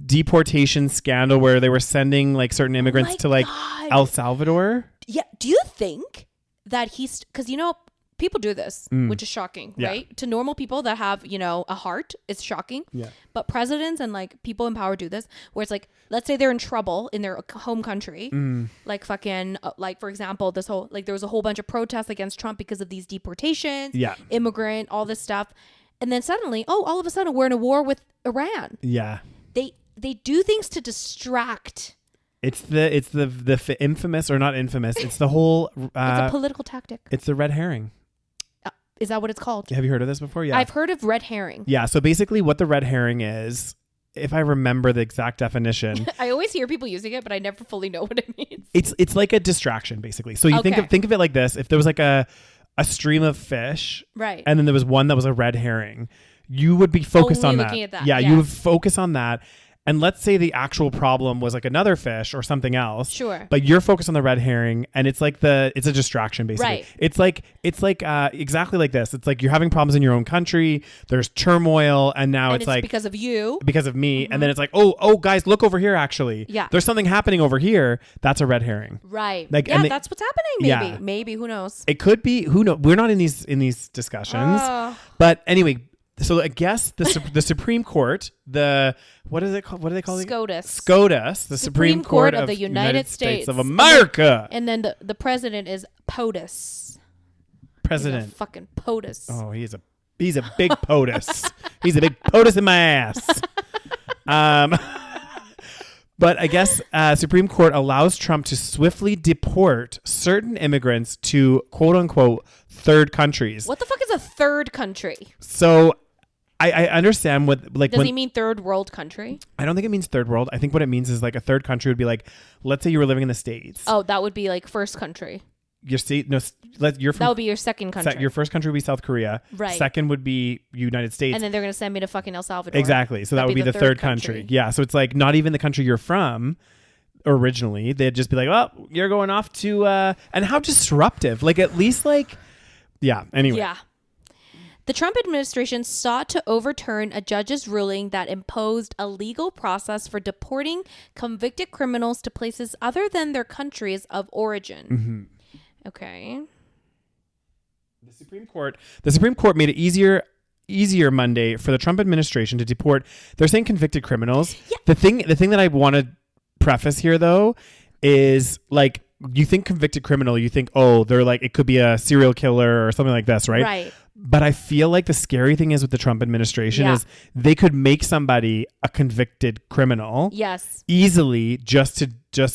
deportation scandal where they were sending like certain immigrants to like El Salvador. Yeah. Do you think that because people do this, which is shocking, right? To normal people that have, a heart, it's shocking. Yeah. But presidents and like people in power do this, where it's like, let's say they're in trouble in their home country, like fucking, like for example, this whole like there was a whole bunch of protests against Trump because of these deportations, immigrant, all this stuff, and then suddenly, all of a sudden we're in a war with Iran. Yeah. They do things to distract. It's the infamous, or not infamous. It's the whole. It's a political tactic. It's the red herring. Is that what it's called? Have you heard of this before? Yeah. I've heard of red herring. Yeah. So basically what the red herring is, if I remember the exact definition. I always hear people using it, but I never fully know what it means. It's like a distraction, basically. So you think of it like this. If there was like a stream of fish. Right. And then there was one that was a red herring, you would be focused on that. Looking at that. Yeah, you would focus on that. And let's say the actual problem was like another fish or something else. Sure. But you're focused on the red herring, and it's like it's a distraction, basically. Right. It's like exactly like this. It's like you're having problems in your own country. There's turmoil, and now it's like because of you, because of me, and then it's like, oh, guys, look over here. Actually, there's something happening over here. That's a red herring. Right. Like, that's what's happening. Maybe who knows? It could be. Who knows? We're not in these discussions. But anyway. So I guess the Supreme Court, what is it called? What do they call it? SCOTUS, the Supreme Court of the United States of America. And then the president is POTUS. President. He's a fucking POTUS. Oh, he's a big POTUS. He's a big POTUS in my ass. But I guess Supreme Court allows Trump to swiftly deport certain immigrants to quote unquote third countries. What the fuck is a third country? So I understand what like. Does he mean third world country? I don't think it means third world. I think what it means is like a third country would be like, let's say you were living in the States. Oh, that would be like first country. You're from. That would be your second country. Your first country would be South Korea. Right. Second would be United States. And then they're going to send me to fucking El Salvador. Exactly. So that would be the third country. Yeah. So it's like not even the country you're from originally. They'd just be like, oh, you're going off to, and how disruptive. Like at least like, yeah. Anyway. Yeah. The Trump administration sought to overturn a judge's ruling that imposed a legal process for deporting convicted criminals to places other than their countries of origin. Mm-hmm. Okay. The Supreme Court made it easier Monday for the Trump administration to deport. They're saying convicted criminals. Yeah. The thing that I want to preface here though is like you think convicted criminal, you think they're like it could be a serial killer or something like this, right? Right. But I feel like the scary thing is with the Trump administration is they could make somebody a convicted criminal. Yes. Easily just to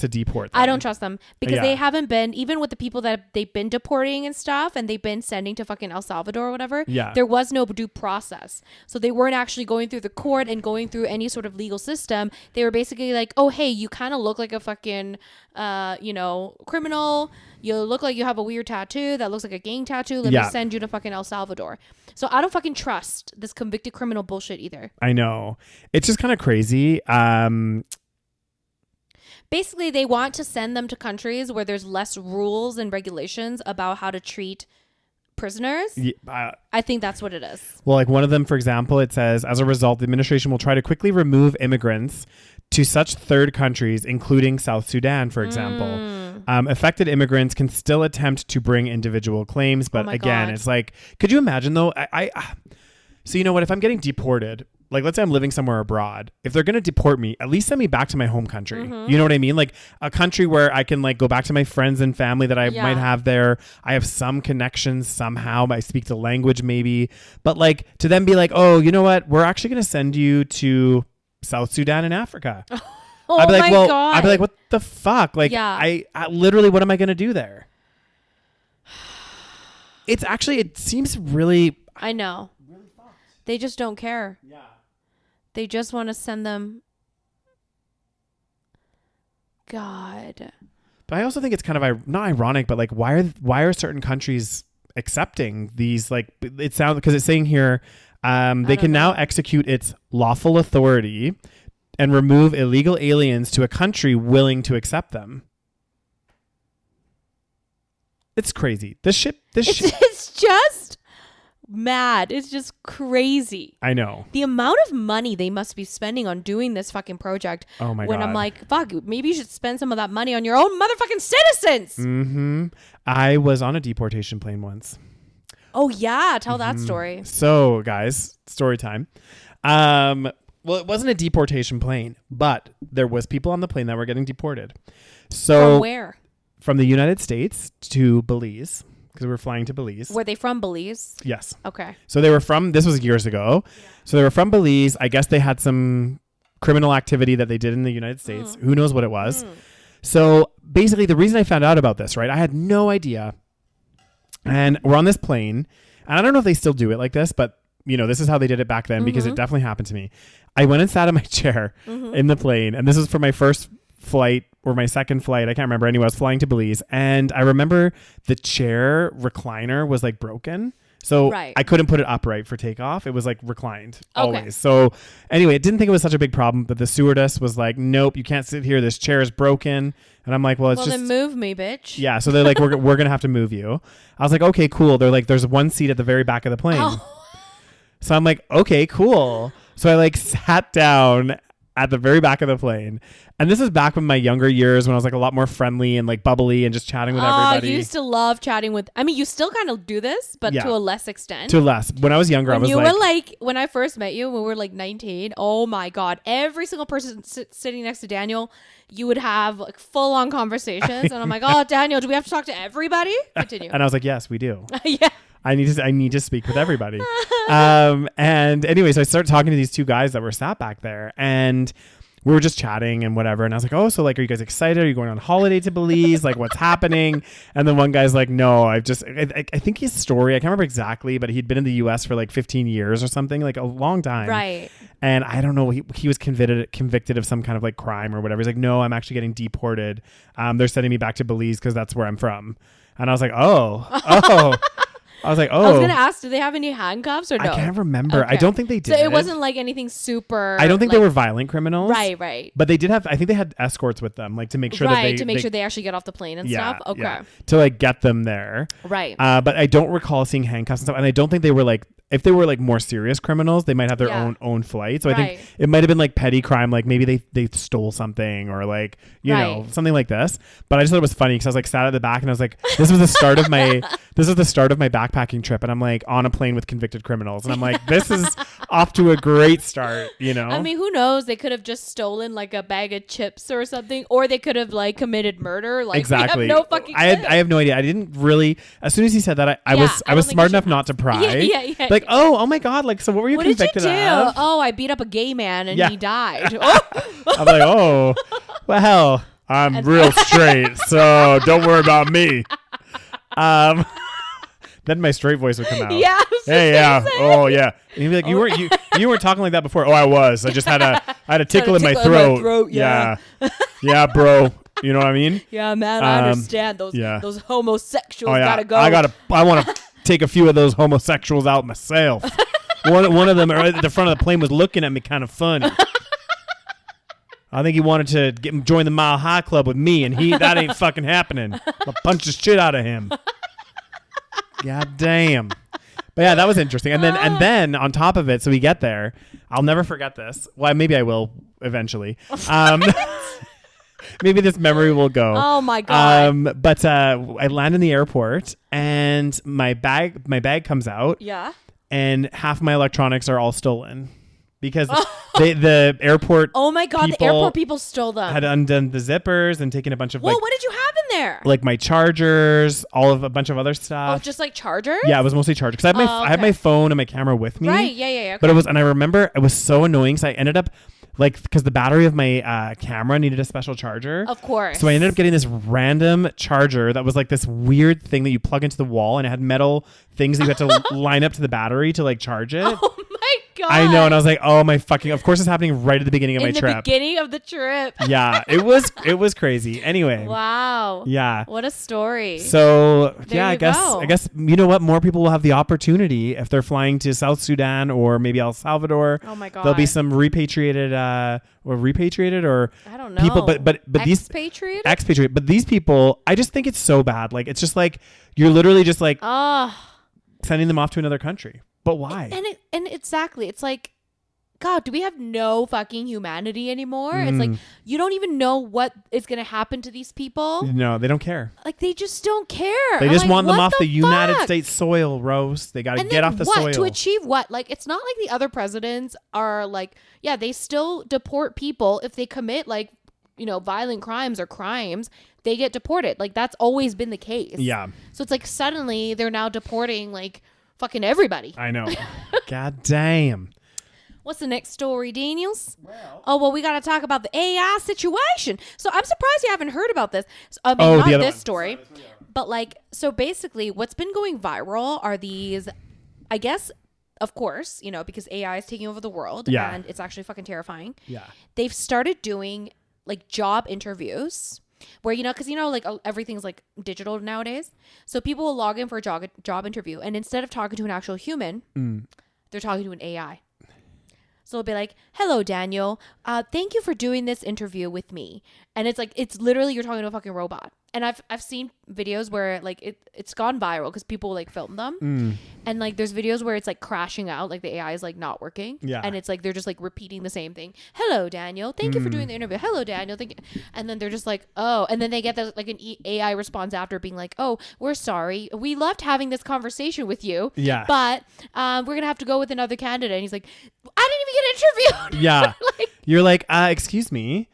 deport them. I don't trust them because they haven't been, even with the people that they've been deporting and stuff and they've been sending to fucking El Salvador or whatever. Yeah. There was no due process. So they weren't actually going through the court and going through any sort of legal system. They were basically like, oh, hey, you kind of look like a fucking, criminal. You look like you have a weird tattoo that looks like a gang tattoo. Let me send you to fucking El Salvador. So I don't fucking trust this convicted criminal bullshit either. I know. It's just kind of crazy. Basically, they want to send them to countries where there's less rules and regulations about how to treat prisoners. I think that's what it is. Well, like one of them, for example, it says, as a result, the administration will try to quickly remove immigrants to such third countries, including South Sudan, for example. Affected immigrants can still attempt to bring individual claims. But again, it's like, could you imagine though? So you know what, if I'm getting deported, like let's say I'm living somewhere abroad, if they're going to deport me, at least send me back to my home country. You know what I mean? Like a country where I can like go back to my friends and family that I might have there. I have some connections somehow. I speak the language maybe. But like to then be like, oh, you know what? We're actually going to send you to South Sudan in Africa. I'd be like, God. I'd be like, what the fuck? Like, I literally, what am I going to do there? It's actually, it seems really. I know. Really fucked. They just don't care. Yeah. They just want to send them. God. But I also think it's kind of not ironic, but like, why are certain countries accepting these? Like, it sounds, because it's saying here, they can now execute its lawful authority and remove illegal aliens to a country willing to accept them. It's crazy. It's just mad. It's just crazy. I know. The amount of money they must be spending on doing this fucking project. Oh my God. When I'm like, fuck, maybe you should spend some of that money on your own motherfucking citizens. I was on a deportation plane once. Oh yeah, tell that story. So guys, story time. Well, it wasn't a deportation plane, but there was people on the plane that were getting deported. So from where? From the United States to Belize, because we were flying to Belize. Were they from Belize? Yes. Okay. So they were this was years ago. Yeah. So they were from Belize. I guess they had some criminal activity that they did in the United States. Who knows what it was. So basically the reason I found out about this, right? I had no idea. And we're on this plane, and I don't know if they still do it like this, but you know, this is how they did it back then because it definitely happened to me. I went and sat in my chair in the plane, and this was for my first flight or my second flight. I can't remember. Anyway, I was flying to Belize, and I remember the chair recliner was like broken. So I couldn't put it upright for takeoff. It was like reclined always. So anyway, I didn't think it was such a big problem, but the stewardess was like, nope, you can't sit here. This chair is broken. And I'm like, well, just then move me, bitch. Yeah. So they're like, we're going to have to move you. I was like, okay, cool. They're like, there's one seat at the very back of the plane. Oh. So I'm like, okay, cool. So I like sat down at the very back of the plane. And this is back in my younger years when I was like a lot more friendly and like bubbly and just chatting with everybody. You used to love chatting with, I mean, you still kind of do this, but to a less extent. To less. When I was younger, I was like, when I first met you, when we were like 19, oh my God, every single person sitting next to Daniel, you would have like full on conversations. And I'm like, oh, Daniel, do we have to talk to everybody? Continue. And I was like, yes, we do. Yeah. I need to speak with everybody. And anyway, so I started talking to these two guys that were sat back there, and we were just chatting and whatever. And I was like, oh, so like, are you guys excited? Are you going on holiday to Belize? Like, what's happening? And then one guy's like, no, I think his story, I can't remember exactly, but he'd been in the US for like 15 years or something, like a long time. Right. And I don't know, he was convicted of some kind of like crime or whatever. He's like, no, I'm actually getting deported. They're sending me back to Belize because that's where I'm from. And I was like, oh. I was like, oh. I was going to ask, do they have any handcuffs or no? I can't remember. Okay. I don't think they did. So it wasn't like anything super. I don't think they were violent criminals. Right. But they did have, I think they had escorts with them, like to make sure that they actually get off the plane and stuff. Okay. Yeah, to like get them there. Right. But I don't recall seeing handcuffs and stuff. And I don't think they were like, if they were like more serious criminals, they might have their own flight. So I think it might have been like petty crime, like maybe they stole something or like, you know, something like this. But I just thought it was funny because I was like sat at the back and I was like, this was the start of my backpacking trip, and I'm like on a plane with convicted criminals, and I'm like, this is off to a great start, you know? I mean, who knows? They could have just stolen like a bag of chips or something, or they could have like committed murder. Like, exactly. We have no fucking I have no idea. I didn't really. As soon as he said that, I was smart enough not to pry. Yeah. Like, oh my God, like, so what were you convicted of? Oh, I beat up a gay man and he died. Oh. I'm like, oh, well, I'm real straight, so don't worry about me. Then my straight voice would come out. Yeah. Hey, yeah. Oh, yeah. And he'd be like, you weren't talking like that before. Oh, I was. I just had a tickle in my throat. Yeah. Yeah, bro. You know what I mean? Yeah, man. I understand. Those homosexuals gotta go. I want to take a few of those homosexuals out myself. One of them right at the front of the plane was looking at me kind of funny. I think he wanted to join the Mile High Club with me, and that ain't fucking happening. I'll punch the shit out of him. God damn. But yeah, that was interesting. And then on top of it, so we get there. I'll never forget this. Well, maybe I will eventually. Maybe this memory will go. Oh my God. But I land in the airport and my bag comes out. Yeah. And half my electronics are all stolen. Because the airport oh my God, the airport people stole them. Had undone the zippers and taken a bunch of what did you have in there? Like my chargers, a bunch of other stuff. Oh, just like chargers? Yeah, it was mostly chargers. Because I had my phone and my camera with me. Right, yeah. Okay. But and I remember it was so annoying. So I ended up because the battery of my camera needed a special charger. Of course. So I ended up getting this random charger that was like this weird thing that you plug into the wall and it had metal things that you had to line up to the battery to like charge it. Oh my God. I know. And I was like, oh my fucking, of course it's happening right at the beginning of my trip. In the beginning of the trip. Yeah, it was crazy. Anyway. Wow. Yeah. What a story. So there I guess, you know what? More people will have the opportunity if they're flying to South Sudan or maybe El Salvador. Oh my God. There'll be some repatriated or I don't know. People, but these expatriate. But these people, I just think it's so bad. Like, it's just like, you're literally just like sending them off to another country. But why? And exactly. It's like, God, do we have no fucking humanity anymore? It's like, you don't even know what is going to happen to these people. No, they don't care. Like, they just don't care. They just want them off the United States soil, Rose. They got to get off the soil. To achieve what? Like, it's not like the other presidents are like, yeah, they still deport people if they commit like, violent crimes or crimes. They get deported. Like, that's always been the case. Yeah. So it's like suddenly they're now deporting like fucking everybody. I know. God damn. What's the next story, Daniels? Well, we got to talk about the AI situation. So I'm surprised you haven't heard about this. I mean, not this story, but like, so basically what's been going viral are these, I guess, of course, because AI is taking over the world and it's actually fucking terrifying. Yeah. They've started doing like job interviews where, because, like everything's like digital nowadays. So people will log in for a job interview and instead of talking to an actual human, they're talking to an AI. So it'll be like, hello, Daniel. Thank you for doing this interview with me. And it's like, it's literally, you're talking to a fucking robot. And I've seen videos where like it's gone viral because people like film them. And like there's videos where it's like crashing out, like the AI is like not working. Yeah. And it's like they're just like repeating the same thing. Hello, Daniel. Thank you for doing the interview. Hello, Daniel. Thank you. And then they're just like, oh. And then they get like an AI response after being like, oh, we're sorry. We loved having this conversation with you. Yeah. But we're going to have to go with another candidate. And he's like, I didn't even get interviewed. Yeah. You're like, excuse me.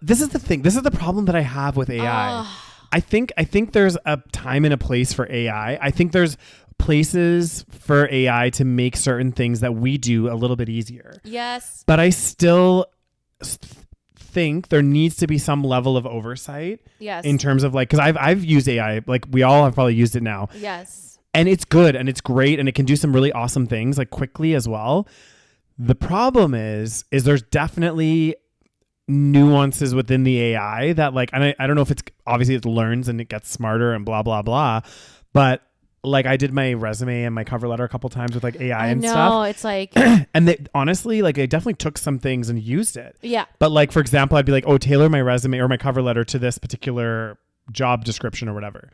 This is the thing. This is the problem that I have with AI. I think there's a time and a place for AI. I think there's places for AI to make certain things that we do a little bit easier. Yes. But I still think there needs to be some level of oversight. Yes. In terms of like, because I've used AI, like we all have probably used it now. Yes. And it's good and it's great and it can do some really awesome things like quickly as well. The problem is there's definitely nuances within the AI that like, and I don't know if it's obviously it learns and it gets smarter and blah, blah, blah. But like I did my resume and my cover letter a couple times with like AI and stuff. No, it's like, and they honestly, like I definitely took some things and used it. Yeah. But like, for example, I'd be like, oh, tailor my resume or my cover letter to this particular job description or whatever.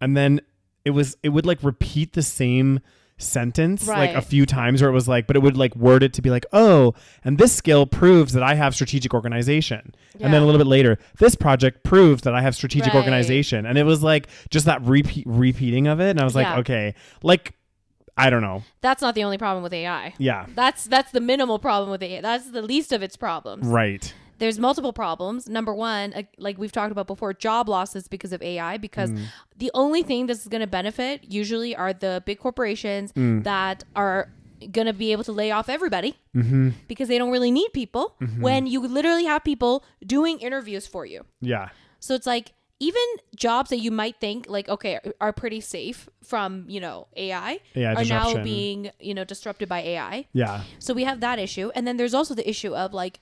And then it would like repeat the same sentence like a few times where it was like, but it would like word it to be like, oh, and this skill proves that I have strategic organization. Yeah. And then a little bit later, this project proves that I have strategic organization. And it was like just that repeating of it. And I was like, okay, like, I don't know. That's not the only problem with AI. Yeah. That's the minimal problem with AI. That's the least of its problems. Right. There's multiple problems. Number one, like we've talked about before, job losses because of AI, because the only thing this is going to benefit usually are the big corporations that are going to be able to lay off everybody because they don't really need people when you literally have people doing interviews for you. Yeah. So it's like even jobs that you might think like, okay, are pretty safe from, AI are now being, disrupted by AI. Yeah. So we have that issue. And then there's also the issue of like,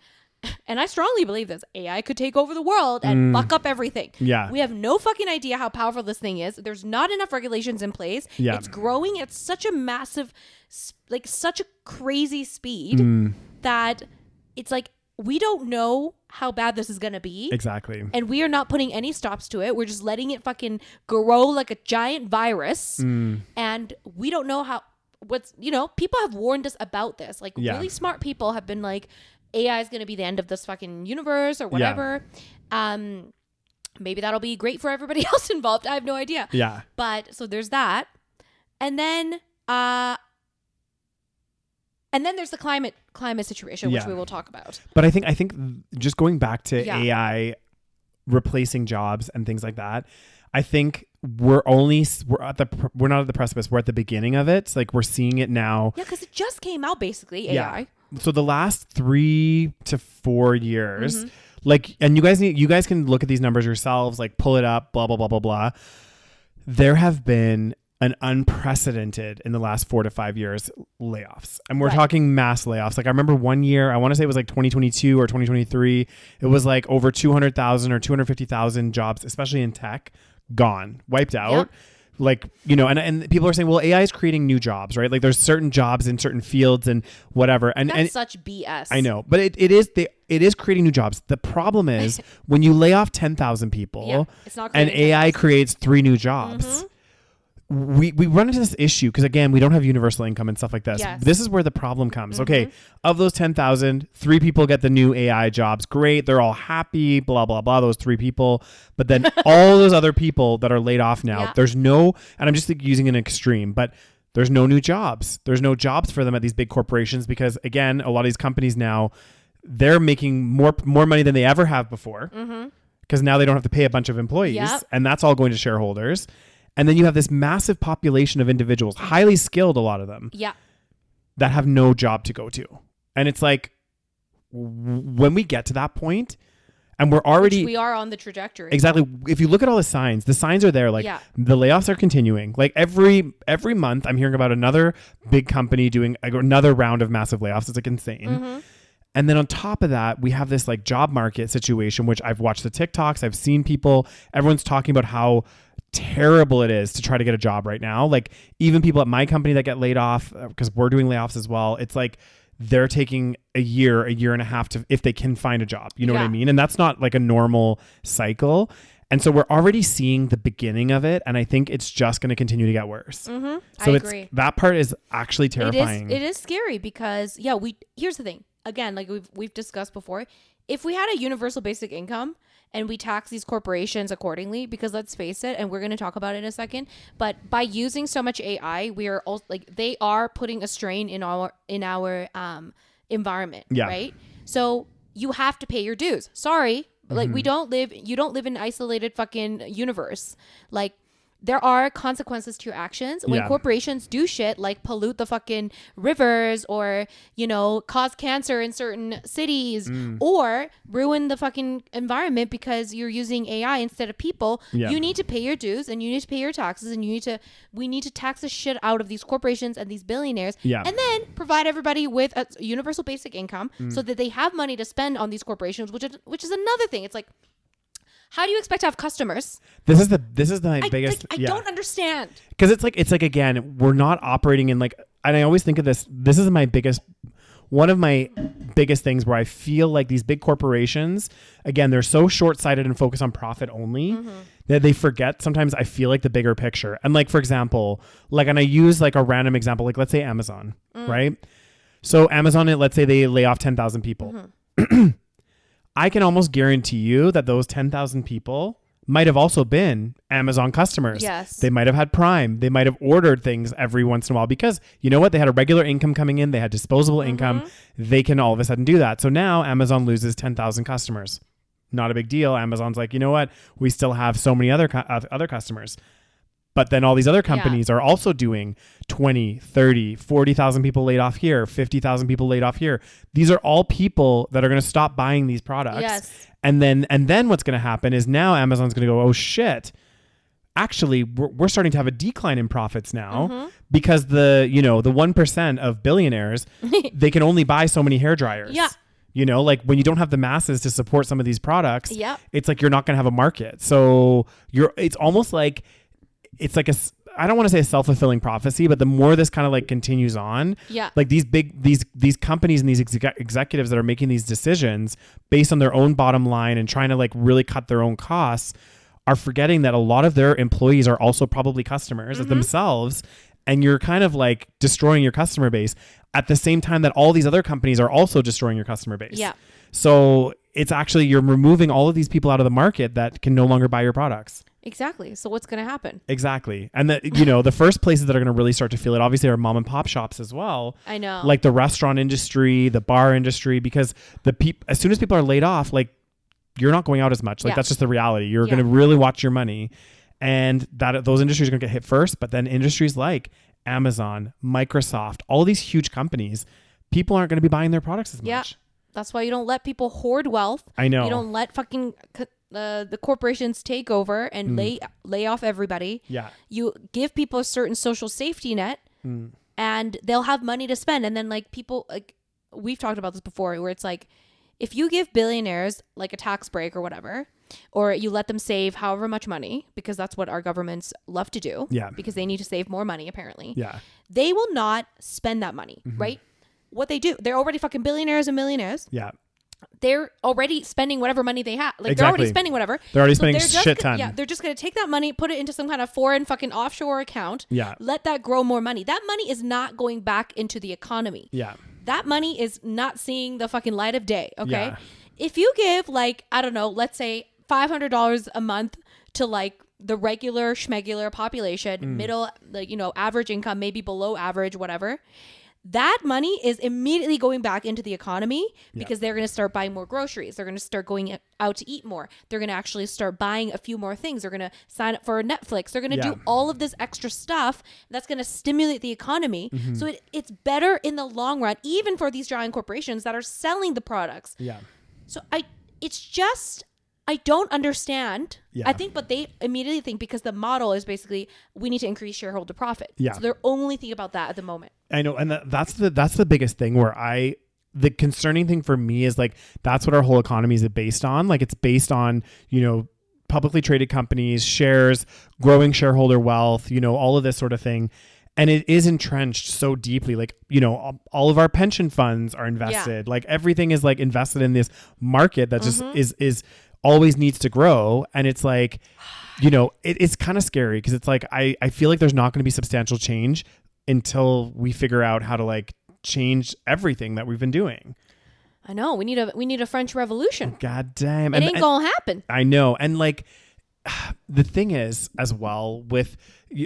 and I strongly believe this, AI could take over the world and fuck up everything. Yeah. We have no fucking idea how powerful this thing is. There's not enough regulations in place. Yeah. It's growing at such a massive, like such a crazy speed that it's like, we don't know how bad this is going to be. Exactly. And we are not putting any stops to it. We're just letting it fucking grow like a giant virus. And we don't know people have warned us about this. Like really smart people have been like, AI is going to be the end of this fucking universe or whatever. Maybe that'll be great for everybody else involved. I have no idea. Yeah. But so there's that. And then there's the climate situation, which we will talk about. But I think just going back to AI replacing jobs and things like that, I think we're not at the precipice. We're at the beginning of it. Like we're seeing it now. Yeah, because it just came out basically, AI. Yeah. So the last 3 to 4 years, like, and you guys can look at these numbers yourselves, like pull it up, blah, blah, blah, blah, blah. There have been an unprecedented in the last 4 to 5 years layoffs. And we're talking mass layoffs. Like I remember one year, I want to say it was like 2022 or 2023. It was like over 200,000 or 250,000 jobs, especially in tech, gone, wiped out. Yeah. Like, and people are saying, well, AI is creating new jobs, right? Like there's certain jobs in certain fields and whatever. And such BS. I know, but it is creating new jobs. The problem is when you lay off 10,000 people it's not and AI creates 3 new jobs. We run into this issue because, again, we don't have universal income and stuff like this. Yes. This is where the problem comes. Okay, of those 10,000, 3 people get the new AI jobs. Great. They're all happy, blah, blah, blah, those 3 people. But then all those other people that are laid off now, there's no, and I'm just using an extreme, but there's no new jobs. There's no jobs for them at these big corporations because, again, a lot of these companies now, they're making more money than they ever have before because now they don't have to pay a bunch of employees and that's all going to shareholders. And then you have this massive population of individuals, highly skilled, a lot of them, that have no job to go to. And it's like, when we get to that point, and we are on the trajectory. Exactly. If you look at all the signs are there. Like the layoffs are continuing. Like every month, I'm hearing about another big company doing another round of massive layoffs. It's like insane. And then on top of that, we have this like job market situation, which I've watched the TikToks. I've seen everyone's talking about how terrible it is to try to get a job right now. Like even people at my company that get laid off because we're doing layoffs as well. It's like they're taking a year and a half to if they can find a job. You know what I mean? And that's not like a normal cycle. And so we're already seeing the beginning of it. And I think it's just going to continue to get worse. So I agree. That part is actually terrifying. It is scary because here's the thing. Again, like we've discussed before, if we had a universal basic income and we tax these corporations accordingly, because let's face it, and we're going to talk about it in a second, but by using so much AI, we are also like they are putting a strain in our environment, right? So you have to pay your dues. Sorry, like you don't live in an isolated fucking universe. Like there are consequences to your actions when corporations do shit like pollute the fucking rivers or, cause cancer in certain cities or ruin the fucking environment because you're using AI instead of people. You need to pay your dues and you need to pay your taxes and we need to tax the shit out of these corporations and these billionaires and then provide everybody with a universal basic income so that they have money to spend on these corporations, which is another thing. It's like, how do you expect to have customers? This is the biggest. I don't understand. Because it's like again, we're not operating in like, and I always think of this. This is one of my biggest things where I feel like these big corporations, again, they're so short-sighted and focused on profit only that they forget. Sometimes I feel like the bigger picture. And like for example, and I use like a random example, like let's say Amazon, right? So Amazon, let's say they lay off 10,000 people. I can almost guarantee you that those 10,000 people might have also been Amazon customers. Yes. They might have had Prime. They might have ordered things every once in a while because you know what? They had a regular income coming in. They had disposable income. They can all of a sudden do that. So now Amazon loses 10,000 customers. Not a big deal. Amazon's like, you know what? We still have so many other customers. But then all these other companies are also doing 20, 30, 40,000 people laid off here, 50,000 people laid off here. These are all people that are going to stop buying these products. Yes. And then what's going to happen is now Amazon's going to go, oh shit. Actually, we're starting to have a decline in profits now because the 1% of billionaires, they can only buy so many hair dryers. Yeah. Like when you don't have the masses to support some of these products, it's like you're not going to have a market. So it's almost like it's like I don't want to say a self-fulfilling prophecy, but the more this kind of like continues on, like these companies and these executives that are making these decisions based on their own bottom line and trying to like really cut their own costs are forgetting that a lot of their employees are also probably customers themselves. And you're kind of like destroying your customer base at the same time that all these other companies are also destroying your customer base. Yeah. So it's actually, you're removing all of these people out of the market that can no longer buy your products. Exactly. So what's going to happen? Exactly. And that, you know, the first places that are going to really start to feel it obviously are mom and pop shops as well. I know. Like the restaurant industry, the bar industry, because as soon as people are laid off, like you're not going out as much. Like that's just the reality. You're going to really watch your money. And that those industries are going to get hit first, but then industries like Amazon, Microsoft, all these huge companies, people aren't going to be buying their products as much. That's why you don't let people hoard wealth. I know. You don't let fucking the corporations take over and lay off everybody. Yeah. You give people a certain social safety net and they'll have money to spend. And then like people, like we've talked about this before, where it's like, if you give billionaires like a tax break or whatever, or you let them save however much money, because that's what our governments love to do. Yeah. Because they need to save more money, apparently. Yeah. They will not spend that money, right? What they do, they're already fucking billionaires and millionaires. Yeah. They're already spending whatever money they have. Like exactly. they're already spending whatever. They're already spending shit ton. Yeah. They're just going to take that money, put it into some kind of foreign fucking offshore account. Yeah. Let that grow more money. That money is not going back into the economy. Yeah. That money is not seeing the fucking light of day. Okay. Yeah. If you give like, I don't know, let's say $500 a month to like the regular schmegular population, middle, like, you know, average income, maybe below average, whatever. That money is immediately going back into the economy because they're going to start buying more groceries. They're going to start going out to eat more. They're going to actually start buying a few more things. They're going to sign up for Netflix. They're going to do all of this extra stuff that's going to stimulate the economy. So it's better in the long run, even for these giant corporations that are selling the products. Yeah. So I don't understand. Yeah. I think, but they immediately think because the model is basically we need to increase shareholder profit. Yeah. So they're only thinking about that at the moment. I know, and that's the biggest thing where the concerning thing for me is like that's what our whole economy is based on. Like it's based on, you know, publicly traded companies, shares, growing shareholder wealth, you know, all of this sort of thing. And it is entrenched so deeply. Like, you know, all of our pension funds are invested. Like everything is like invested in this market that just is always needs to grow. And it's like, you know, it's kind of scary because it's like, I feel like there's not going to be substantial change until we figure out how to like change everything that we've been doing. I know. We need a French Revolution. God damn. It ain't gonna happen. I know. And like the thing is as well with,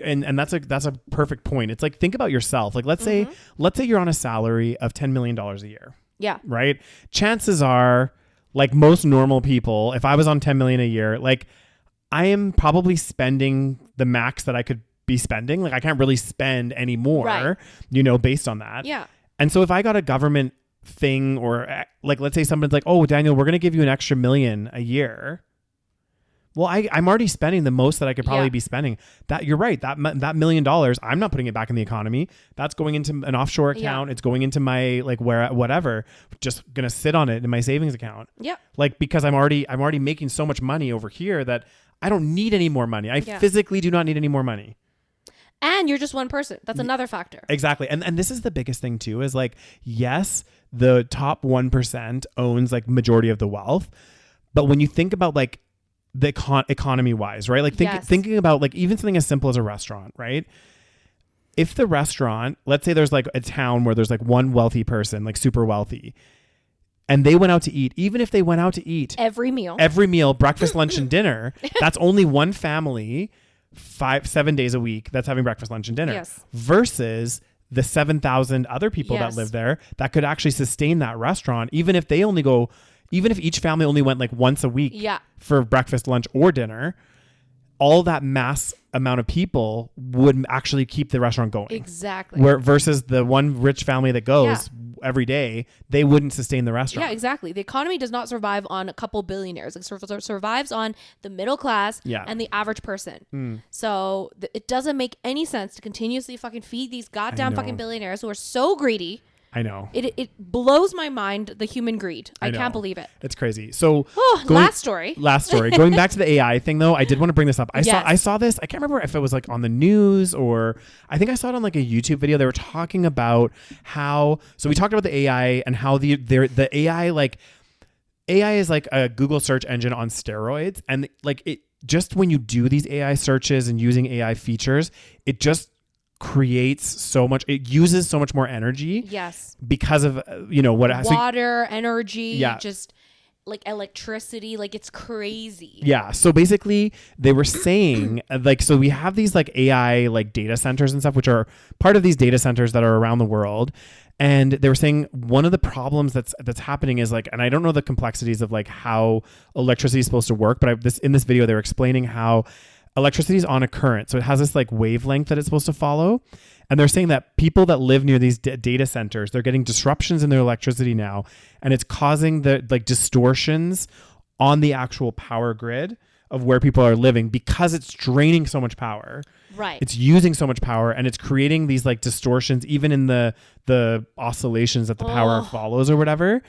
and that's a perfect point. It's like, think about yourself. Like let's say you're on a salary of $10 million a year. Yeah. Right. Chances are, like most normal people, if I was on 10 million a year, like I am probably spending the max that I could be spending. Like I can't really spend any more, you know, based on that. Yeah. And so if I got a government thing or like, let's say someone's like, oh, Daniel, we're going to give you an extra $1 million a year. Well, I'm already spending the most that I could probably be spending. That you're right. That $1 million, I'm not putting it back in the economy. That's going into an offshore account. It's going into my like whatever. Just gonna sit on it in my savings account. Yeah. Like because I'm already making so much money over here that I don't need any more money. I physically do not need any more money. And you're just one person. That's another factor. Exactly. And this is the biggest thing too. Is like yes, the top 1% owns like majority of the wealth, but when you think about like the economy wise, right? Like thinking about like even something as simple as a restaurant, right? If the restaurant, let's say there's like a town where there's like one wealthy person, like super wealthy, and they went out to eat, even if they went out to eat every meal, breakfast, lunch, and dinner, that's only one family 7 days a week that's having breakfast, lunch, and dinner versus the 7,000 other people that live there that could actually sustain that restaurant, even if each family only went like once a week for breakfast, lunch, or dinner, all that mass amount of people would actually keep the restaurant going. Exactly. Versus the one rich family that goes every day, they wouldn't sustain the restaurant. Yeah, exactly. The economy does not survive on a couple billionaires. It survives on the middle class and the average person. So it doesn't make any sense to continuously fucking feed these goddamn fucking billionaires who are so greedy. I know. It blows my mind, the human greed. I can't believe it. It's crazy. So last story. Going back to the AI thing though, I did want to bring this up. I saw this. I can't remember if it was like on the news or I think I saw it on like a YouTube video. They were talking about how, so we talked about the AI and how the AI, like AI is like a Google search engine on steroids. And like it just, when you do these AI searches and using AI features, it just creates so much, it uses so much more energy. Yes. Because of, what it has. Water, energy, just like electricity, like it's crazy. Yeah. So basically they were saying like, so we have these like AI like data centers and stuff, which are part of these data centers that are around the world. And they were saying one of the problems that's happening is like, and I don't know the complexities of like how electricity is supposed to work, but in this video, they were explaining how electricity is on a current. So it has this like wavelength that it's supposed to follow. And they're saying that people that live near these data centers, they're getting disruptions in their electricity now. And it's causing the like distortions on the actual power grid of where people are living because it's draining so much power. Right. It's using so much power and it's creating these like distortions, even in the oscillations that the power follows or whatever.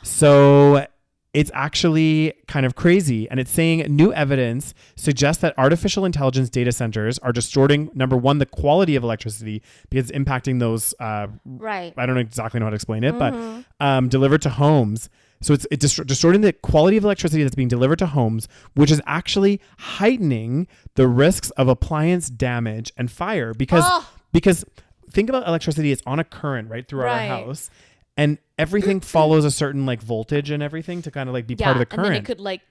So it's actually kind of crazy. And it's saying new evidence suggests that artificial intelligence data centers are distorting, number one, the quality of electricity because it's impacting those, right. I don't exactly know how to explain it, but delivered to homes. So it's distorting the quality of electricity that's being delivered to homes, which is actually heightening the risks of appliance damage and fire because think about electricity, it's on a current right throughout our house. And everything follows a certain like voltage and everything to kind of like be part of the current. And then it could like,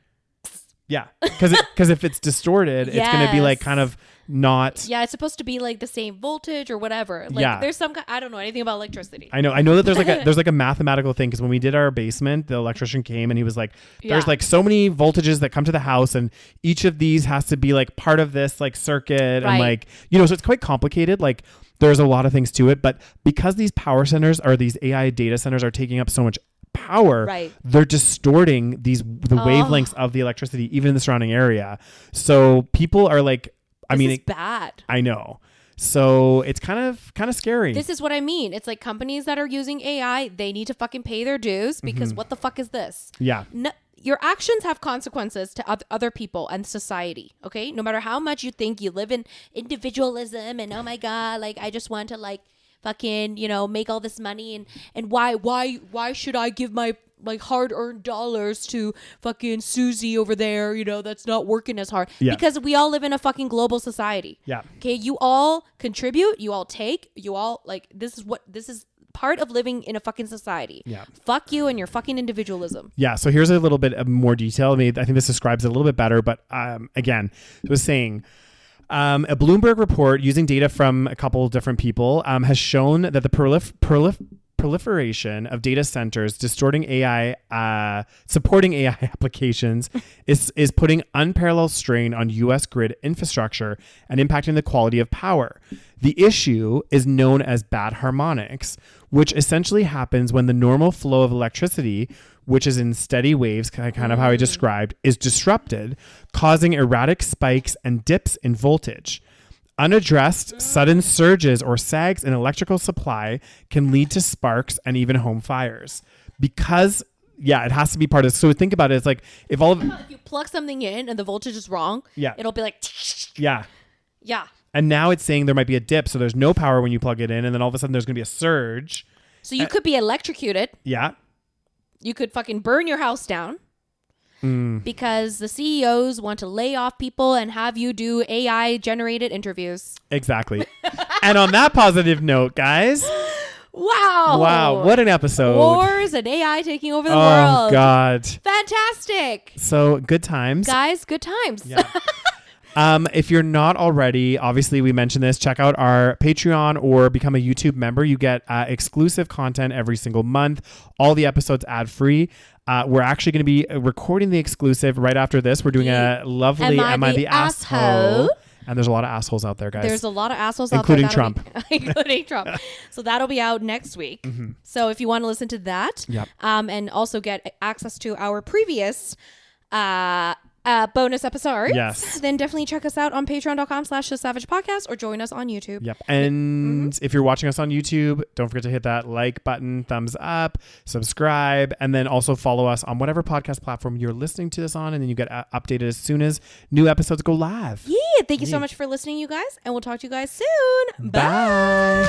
because if it's distorted, it's going to be like kind of not. Yeah, it's supposed to be like the same voltage or whatever. Like there's some, I don't know anything about electricity. I know that there's like a mathematical thing because when we did our basement, the electrician came and he was like, there's like so many voltages that come to the house and each of these has to be like part of this like circuit and like, so it's quite complicated. Like there's a lot of things to it, but because these power centers or these AI data centers are taking up so much power, they're distorting the wavelengths of the electricity, even in the surrounding area. So people are like, this is bad. I know. So it's kind of scary. This is what I mean. It's like companies that are using AI, they need to fucking pay their dues because what the fuck is this? Yeah. No, your actions have consequences to other people and society. Okay. No matter how much you think you live in individualism and oh my God, like I just want to like fucking, make all this money and why should I give my like hard-earned dollars to fucking Susie over there, that's not working as hard. Because we all live in a fucking global society. Yeah. Okay. You all contribute, you all take, you all like, this is part of living in a fucking society. Yeah. Fuck you and your fucking individualism. Yeah. So here's a little bit of more detail. I mean, I think this describes it a little bit better, but again, it was saying, a Bloomberg report using data from a couple of different people has shown that the proliferation of data centers distorting AI, supporting AI applications is putting unparalleled strain on U.S. grid infrastructure and impacting the quality of power. The issue is known as bad harmonics, which essentially happens when the normal flow of electricity, which is in steady waves, kind of how I described, is disrupted, causing erratic spikes and dips in voltage. Unaddressed, sudden surges or sags in electrical supply can lead to sparks and even home fires. Because, it has to be part of it. So think about it. It's like if you plug something in and the voltage is wrong, it'll be like... Yeah. Yeah. And now it's saying there might be a dip, so there's no power when you plug it in, and then all of a sudden there's going to be a surge. So you could be electrocuted. Yeah. You could fucking burn your house down because the CEOs want to lay off people and have you do AI-generated interviews. Exactly. And on that positive note, guys... Wow, what an episode. Wars and AI taking over the world. Oh, God. Fantastic. So, good times. Guys, good times. Yeah. If you're not already, obviously we mentioned this, check out our Patreon or become a YouTube member. You get exclusive content every single month. All the episodes ad-free. We're actually going to be recording the exclusive right after this. We're doing a lovely Am I the Asshole? And there's a lot of assholes out there, guys. There's a lot of assholes including out there. Trump. Including Trump. So that'll be out next week. Mm-hmm. So if you want to listen to that, and also get access to our previous bonus episodes, yes, then definitely check us out on patreon.com/SaVeg Podcast or join us on YouTube. Yep. And if you're watching us on YouTube, don't forget to hit that like button, thumbs up, subscribe, and then also follow us on whatever podcast platform you're listening to this on, and then you get updated as soon as new episodes go live. Yeah. Thank you so much for listening, you guys, and we'll talk to you guys soon. Bye.